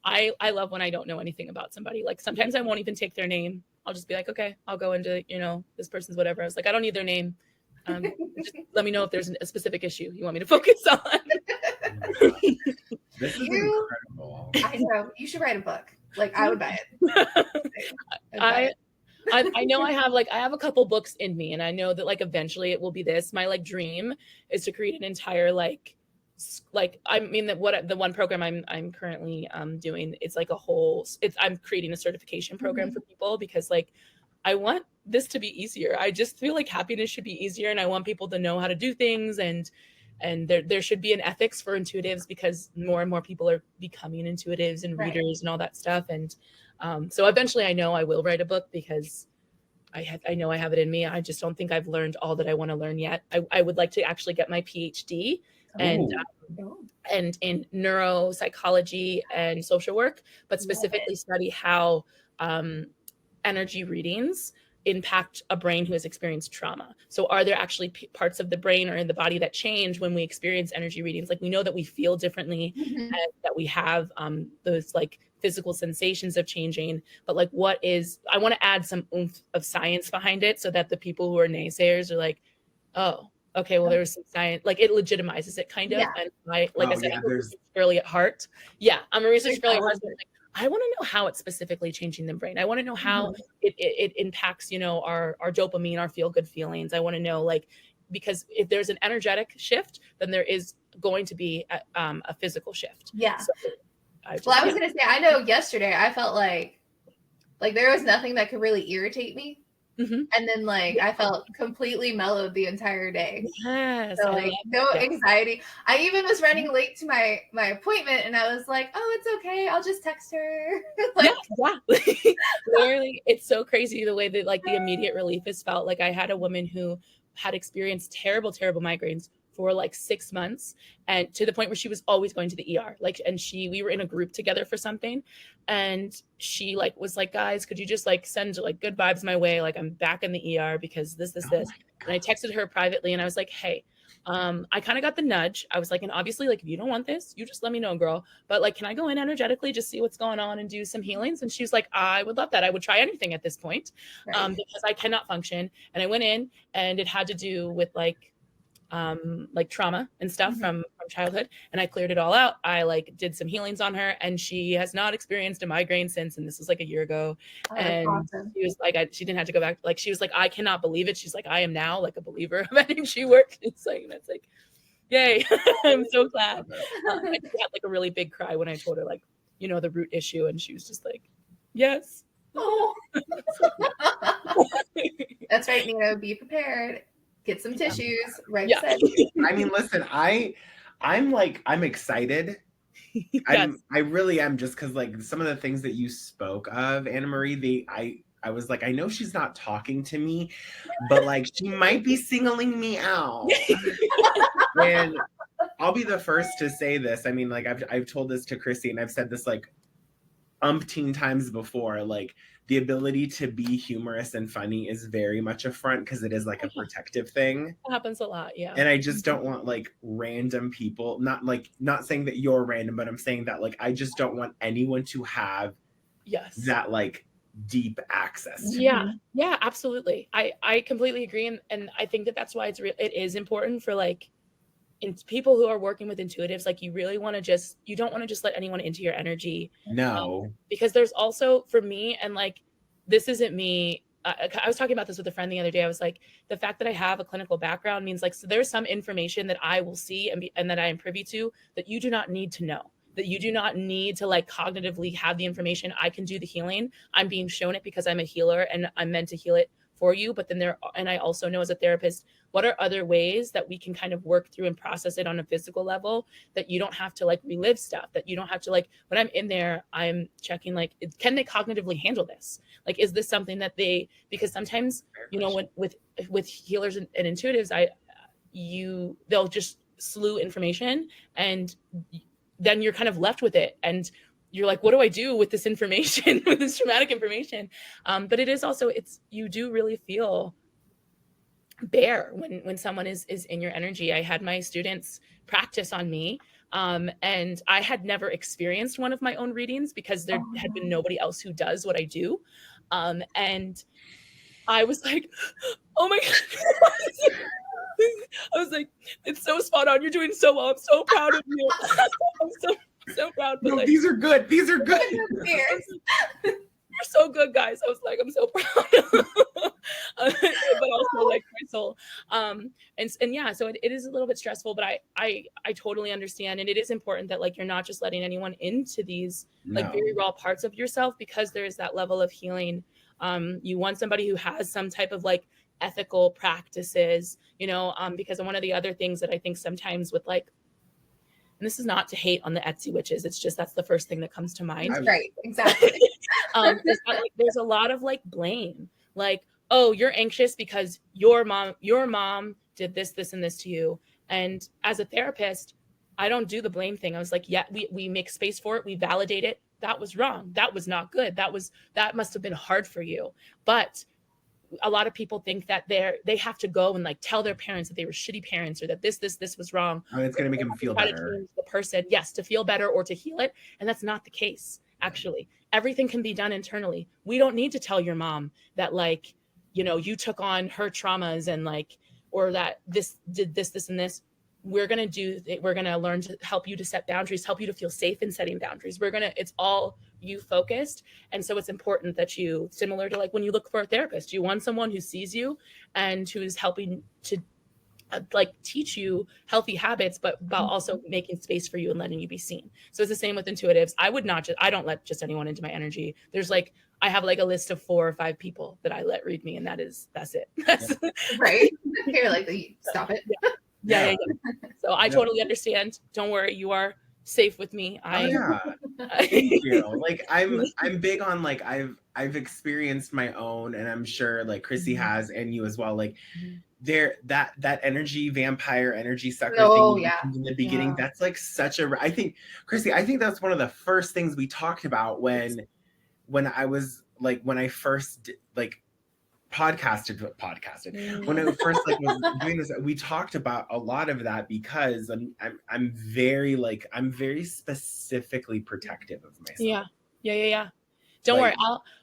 I love when I don't know anything about somebody. Like sometimes I won't even take their name. I'll just be like, okay, I'll go into, you know, this person's whatever. I was like, I don't need their name. Just let me know if there's a specific issue you want me to focus on. This is incredible. I know. You should write a book. Like I would buy it. I know I have a couple books in me, and I know that like eventually it will be this. My like dream is to create an entire like I mean that what the one program I'm currently doing, it's like a whole I'm creating a certification program for people, because like I want this to be easier. I just feel like happiness should be easier, and I want people to know how to do things, and there should be an ethics for intuitives, because more and more people are becoming intuitives and readers and all that stuff. And so eventually I know I will write a book, because I know I have it in me. I just don't think I've learned all that I want to learn yet. I would like to actually get my PhD and in neuropsychology and social work, but specifically study how energy readings impact a brain who has experienced trauma. So are there actually parts of the brain or in the body that change when we experience energy readings? Like we know that we feel differently and that we have those like physical sensations of changing, but like I want to add some oomph of science behind it, so that the people who are naysayers are like, oh, okay, well, there's some science, like it legitimizes it kind of. And I said, I'm a research girly at heart. Yeah, I'm a research girly at heart. I want to know how it's specifically changing the brain. I want to know how it impacts, you know, our dopamine, our feel-good feelings. I want to know, like, because if there's an energetic shift, then there is going to be a physical shift. Yeah. So I was going to say, I know yesterday I felt like there was nothing that could really irritate me. And then like I felt completely mellowed the entire day. Yes. So like no anxiety. I even was running late to my appointment, and I was like, oh, it's okay, I'll just text her. Literally, it's so crazy the way that like the immediate relief is felt. Like I had a woman who had experienced terrible migraines for like 6 months, and to the point where she was always going to the ER. Like, and we were in a group together for something, and she like was like, guys, could you just like send like good vibes my way? Like I'm back in the ER because this. And I texted her privately, and I was like, hey, I kind of got the nudge. I was like, and obviously like, if you don't want this, you just let me know, girl. But like, can I go in energetically, just see what's going on and do some healings? And she was like, I would love that. I would try anything at this point, because I cannot function. And I went in, and it had to do with like trauma and stuff from childhood, and I cleared it all out. I like did some healings on her, and she has not experienced a migraine since, and this was like a year ago. And awesome. She was like, she didn't have to go back. Like she was like, I cannot believe it. She's like, I am now like a believer of energy work. It's like, that's like, yay. I'm so glad. I had like a really big cry when I told her like, you know, the root issue, and she was just like, yes. Oh. That's right, Nina, be prepared. Get some tissues, right? I mean, listen, I'm excited. Yes. I really am, just because like some of the things that you spoke of, Annamarie, I was like, I know she's not talking to me, but like she might be singling me out. And I'll be the first to say this. I mean, like I've told this to Chrissy, and I've said this like umpteen times before, like the ability to be humorous and funny is very much a front, because it is like a protective thing. It happens a lot, yeah. And I just don't want like random people, not saying that you're random, but I'm saying that like I just don't want anyone to have that like deep access to. Yeah, absolutely. I completely agree, and I think that that's why it is important for like in people who are working with intuitives. Like you really want to you don't want to just let anyone into your energy. No. Because there's also, for me, and like this isn't me, I was talking about this with a friend the other day. I was like, the fact that I have a clinical background means like, so there's some information that I will see and that I am privy to that you do not need to know, that you do not need to like cognitively have the information. I can do the healing. I'm being shown it because I'm a healer and I'm meant to heal it for you. But then and I also know as a therapist, what are other ways that we can kind of work through and process it on a physical level, that you don't have to like relive stuff, that you don't have to like, when I'm in there, I'm checking like, can they cognitively handle this? Like, is this something that because sometimes, you know, with healers and intuitives, they'll just slew information and then you're kind of left with it. And you're like, what do I do with this information, with this traumatic information? But it is also, you do really feel bare when someone is in your energy. I had my students practice on me, and I had never experienced one of my own readings because there had been nobody else who does what I do, and I was like, oh my god. I was like, it's so spot on, you're doing so well, I'm so proud of you. I'm so proud. But no, like, these are good you're so good, guys. I was like, I'm so proud. But also like my soul. And yeah, so it is a little bit stressful, but I totally understand. And it is important that like you're not just letting anyone into these like very raw parts of yourself, because there is that level of healing. You want somebody who has some type of like ethical practices, you know, because one of the other things that I think sometimes with like, and this is not to hate on the Etsy witches, it's just that's the first thing that comes to mind. Right, exactly. There's a lot of like blame, like, oh, you're anxious because your mom did this and this to you. And as a therapist, I don't do the blame thing. I was like, yeah, we make space for it, we validate it. That was wrong, that was not good, that must have been hard for you. But a lot of people think that they have to go and like tell their parents that they were shitty parents, or that this was wrong. Oh, it's going to make them feel better. To change the person, yes, to feel better or to heal it. And that's not the case. Actually, everything can be done internally. We don't need to tell your mom that like, you know, you took on her traumas and like, or that this did this and this. We're going to learn to help you to set boundaries, help you to feel safe in setting boundaries. It's all you focused. And so it's important that you, similar to like when you look for a therapist, you want someone who sees you and who is helping to like teach you healthy habits, but while also making space for you and letting you be seen. So it's the same with intuitives. I don't let just anyone into my energy. There's like, I have like a list of 4 or 5 people that I let read me, and that's it. That's right. You're like, stop it. Yeah. So I totally understand. Don't worry, you are safe with me. Thank you. Like I'm big on like I've experienced my own, and I'm sure like Chrissy has, and you as well. Like there that energy vampire, energy sucker thing in the beginning. That's like such a. I think Chrissy, that's one of the first things we talked about when I was like when I first like podcasted when I first like was doing this. We talked about a lot of that because I'm very specifically protective of myself. Yeah. Don't worry.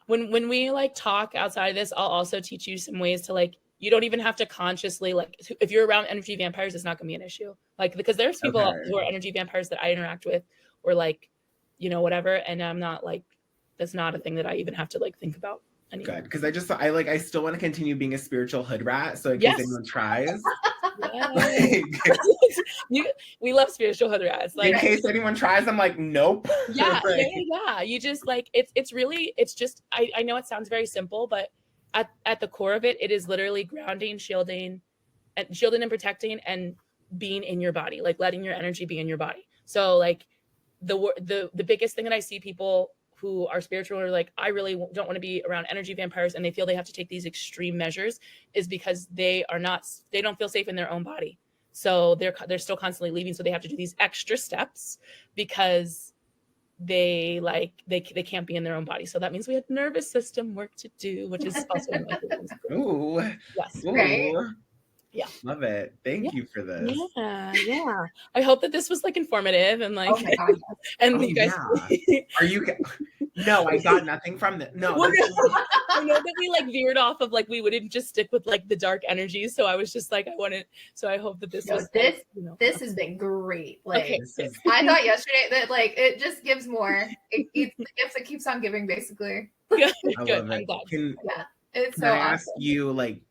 When we like talk outside of this, I'll also teach you some ways to like, you don't even have to consciously like, if you're around energy vampires, it's not gonna be an issue. Like, because there's people who are energy vampires that I interact with, or like, you know, whatever. And I'm not like, that's not a thing that I even have to like think about anymore. Good, because I still want to continue being a spiritual hood rat. So in case anyone tries, we love spiritual hood rats. Like, in case anyone tries, I'm like, nope. Yeah. You just like it's just I know it sounds very simple, but at the core of it, it is literally grounding, shielding and protecting, and being in your body, like letting your energy be in your body. So like the biggest thing that I see people who are spiritual are like, I really don't want to be around energy vampires, and they feel they have to take these extreme measures, is because they don't feel safe in their own body. So they're still constantly leaving. So they have to do these extra steps because they can't be in their own body. So that means we have nervous system work to do, which is also one of my things. Ooh. Yes. Right. Yeah. Love it. Thank you for this. Yeah. I hope that this was like informative and like, Oh my God, yes. and you guys. Are you? No, I got nothing from that. No, Well, I know that we like veered off of like we wouldn't just stick with like the dark energies. So I was just like, I hope that this was this. Like, this has been great. Like, okay. I thought yesterday that like it just gives more. It's the gift that keeps on giving, basically. Good. I Good. love I'm it. Yeah, it's Can so I awesome. ask you, like,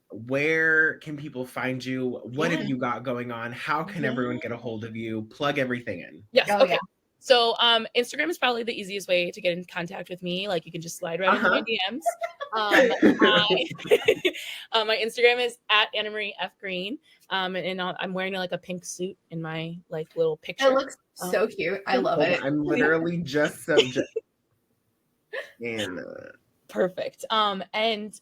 where can people find you? What have you got going on? How can everyone get a hold of you? Plug everything in. Yes. Oh, Okay. yeah. So Instagram is probably the easiest way to get in contact with me. Like you can just slide right into my DMs. My Instagram is at Annamarie F Green. And I'm wearing like a pink suit in my like little picture. It looks so cute. I love it. I'm literally just and perfect. And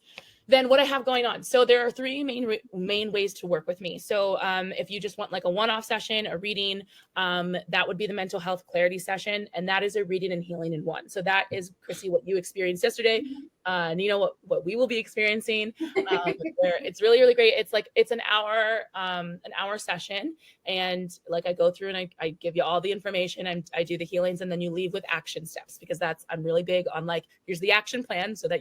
then what I have going on. So there are three main ways to work with me. So if you just want like a one-off session, a reading, that would be the mental health clarity session. And that is a reading and healing in one. So that is, Chrissy, what you experienced yesterday. And you know what we will be experiencing. Where it's really, really great. It's an hour session. And like I go through and I give you all the information and I do the healings, and then you leave with action steps, because I'm really big on like, here's the action plan so that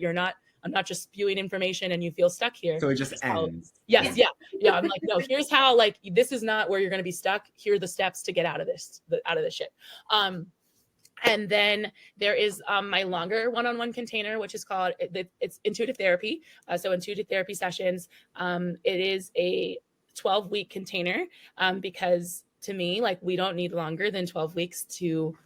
I'm not just spewing information and you feel stuck here. So it just ends. Yes. Yeah. I'm like, no, here's how, like, this is not where you're going to be stuck. Here are the steps to get out of this shit. And then there is my longer one-on-one container, which is called, it's intuitive therapy. So intuitive therapy sessions, it is a 12-week container, because to me, like, we don't need longer than 12 weeks to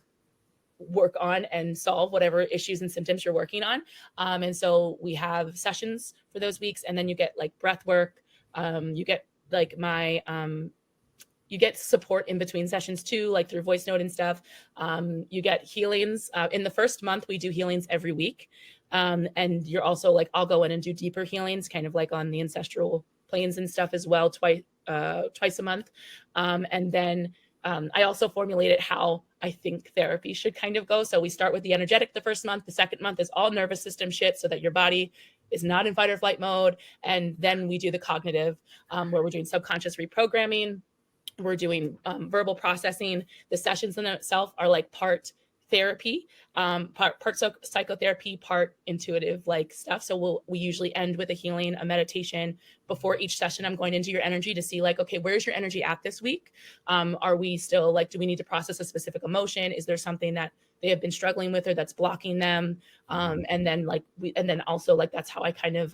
work on and solve whatever issues and symptoms you're working on. And so we have sessions for those weeks, and then you get like breath work. You get like you get support in between sessions too, like through voice note and stuff. You get healings. In the first month, we do healings every week. And you're also like, I'll go in and do deeper healings, kind of like on the ancestral planes and stuff as well, twice a month. And then I also formulated how I think therapy should kind of go. So we start with the energetic the first month. The second month is all nervous system shit, so that your body is not in fight or flight mode. And then we do the cognitive, where we're doing subconscious reprogramming. We're doing verbal processing. The sessions in itself are like part therapy, part psychotherapy, part intuitive like stuff. So we usually end with a healing, a meditation. Before each session, I'm going into your energy to see like, okay, where's your energy at this week? Are we still like, do we need to process a specific emotion? Is there something that they have been struggling with or that's blocking them? And then also like, that's how I kind of,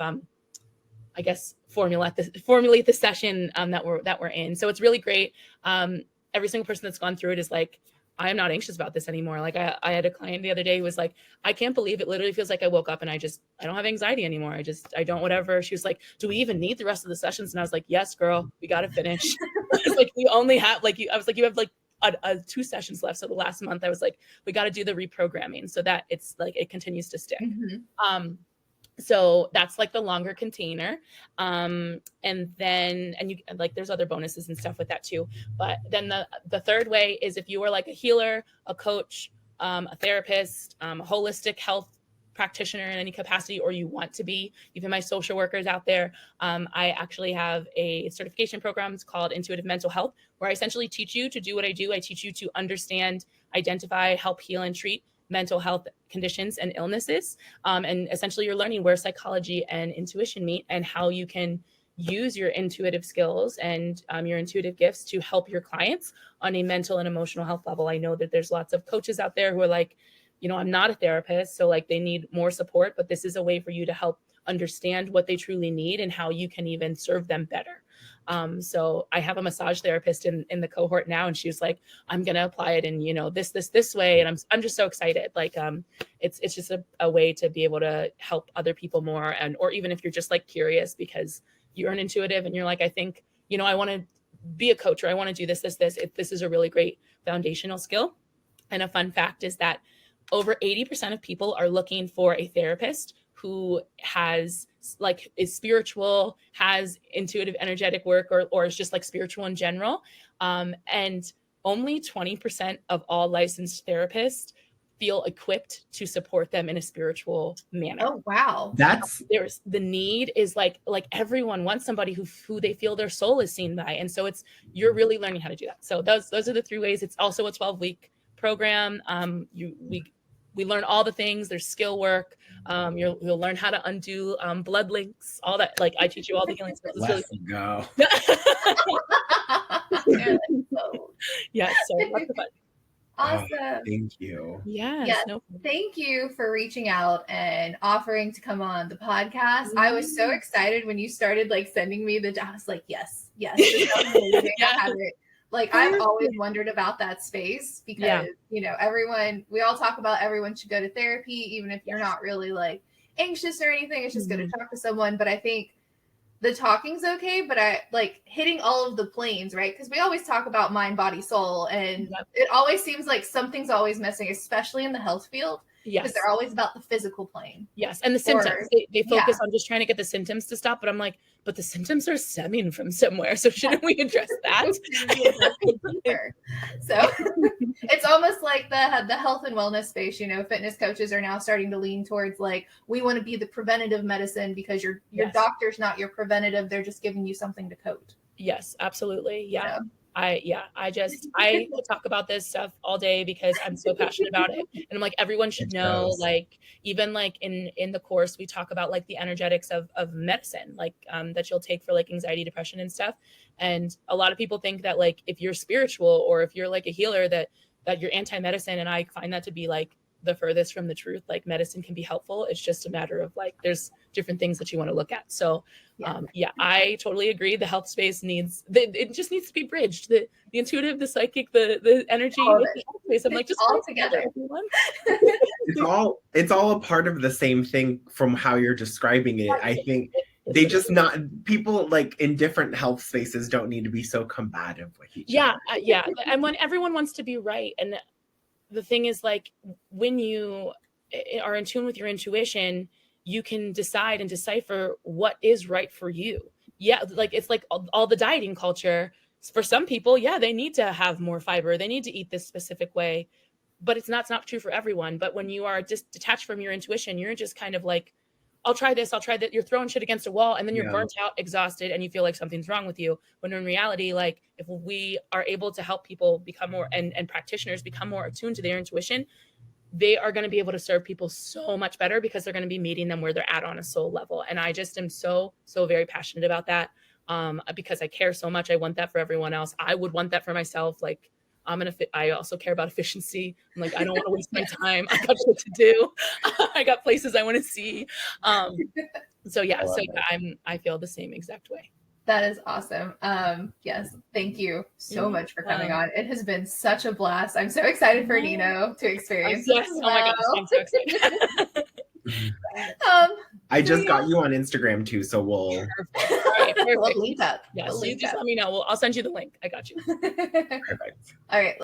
I guess, formulate the session that we're in. So it's really great. Every single person that's gone through it is like, I am not anxious about this anymore. Like I had a client the other day who was like, I can't believe it literally feels like I woke up and I don't have anxiety anymore. I don't whatever. She was like, do we even need the rest of the sessions? And I was like, yes, girl, we got to finish. It's like, we only have like, I was like, you have like 2 sessions left. So the last month I was like, we got to do the reprogramming so that it's like, it continues to stick. So that's like the longer container. And you like, there's other bonuses and stuff with that too. But then the third way is if you are like a healer, a coach, a therapist, a holistic health practitioner in any capacity, or you want to be, even my social workers out there. I actually have a certification program. It's called Intuitive Mental Health, where I essentially teach you to do what I do. I teach you to understand, identify, help heal, and treat mental health conditions and illnesses. And essentially you're learning where psychology and intuition meet, and how you can use your intuitive skills and your intuitive gifts to help your clients on a mental and emotional health level. I know that there's lots of coaches out there who are like, I'm not a therapist, so like they need more support, but this is a way for you to help understand what they truly need and how you can even serve them better. So I have a massage therapist in the cohort now, and she was like, I'm going to apply it in, this way. And I'm just so excited. Like, it's just a way to be able to help other people more. Or even if you're just like curious because you're an intuitive and you're like, I think, I want to be a coach, or I want to do this. This is a really great foundational skill. And a fun fact is that over 80% of people are looking for a therapist who is spiritual, has intuitive energetic work, or is just like spiritual in general. And only 20% of all licensed therapists feel equipped to support them in a spiritual manner. Oh, wow. There's the need is like everyone wants somebody who they feel their soul is seen by. And so you're really learning how to do that. So those are the 3 ways. It's also a 12-week program. We learn all the things. There's skill work. You'll learn how to undo blood links, all that. Like I teach you all the healing skills. Let's go. Yeah, so lots of fun. Awesome. Thank you. Yes. Thank you for reaching out and offering to come on the podcast. I was so excited when you started like sending me I was like, yes. This sounds amazing. I have it. Like I've always wondered about that space because, we all talk about everyone should go to therapy, even if you're not really like anxious or anything. It's just good to talk to someone. But I think the talking's okay, but I like hitting all of the planes, right? Because we always talk about mind, body, soul, and it always seems like something's always missing, especially in the health field. Because they're always about the physical plane. Yes, and the symptoms. They focus on just trying to get the symptoms to stop, but I'm like, but the symptoms are stemming from somewhere, so shouldn't we address that? So it's almost like the health and wellness space. Fitness coaches are now starting to lean towards like, we want to be the preventative medicine because your doctor's not your preventative. They're just giving you something to coat. Yes, absolutely. Yeah. I talk about this stuff all day because I'm so passionate about it. And I'm like, everyone should know, like, even like in the course, we talk about like the energetics of medicine, like that you'll take for like anxiety, depression and stuff. And a lot of people think that like, if you're spiritual or if you're like a healer, that you're anti-medicine. And I find that to be like the furthest from the truth. Like medicine can be helpful. It's just a matter of like, there's different things that you want to look at. So I totally agree. The health space it just needs to be bridged. The intuitive, the psychic, the energy. The health space. I'm like, just all together. Everyone. It's all a part of the same thing from how you're describing it. I think they just people like in different health spaces don't need to be so combative with each other. And when everyone wants to be right. And the thing is like, when you are in tune with your intuition, you can decide and decipher what is right for you. Yeah. Like it's like all the dieting culture for some people. Yeah. They need to have more fiber. They need to eat this specific way, but it's not true for everyone. But when you are just detached from your intuition, you're just kind of like, I'll try this. I'll try that. You're throwing shit against a wall and then you're burnt out, exhausted, and you feel like something's wrong with you. When in reality, like if we are able to help people become more and practitioners become more attuned to their intuition, they are going to be able to serve people so much better because they're going to be meeting them where they're at on a soul level. And I just am so very passionate about that because I care so much. I want that for everyone else. I would want that for myself. Like I also care about efficiency. I'm like, I don't want to waste my time. I got shit to do. I got places I want to see. I feel the same exact way. That is awesome. Yes, thank you so much for coming on. It has been such a blast. I'm so excited for Nino to experience. Yes, oh my gosh, I'm so excited. I just got you on Instagram too, so we'll we'll link up. Yes, you just let me know. I'll send you the link. I got you. Perfect. All right.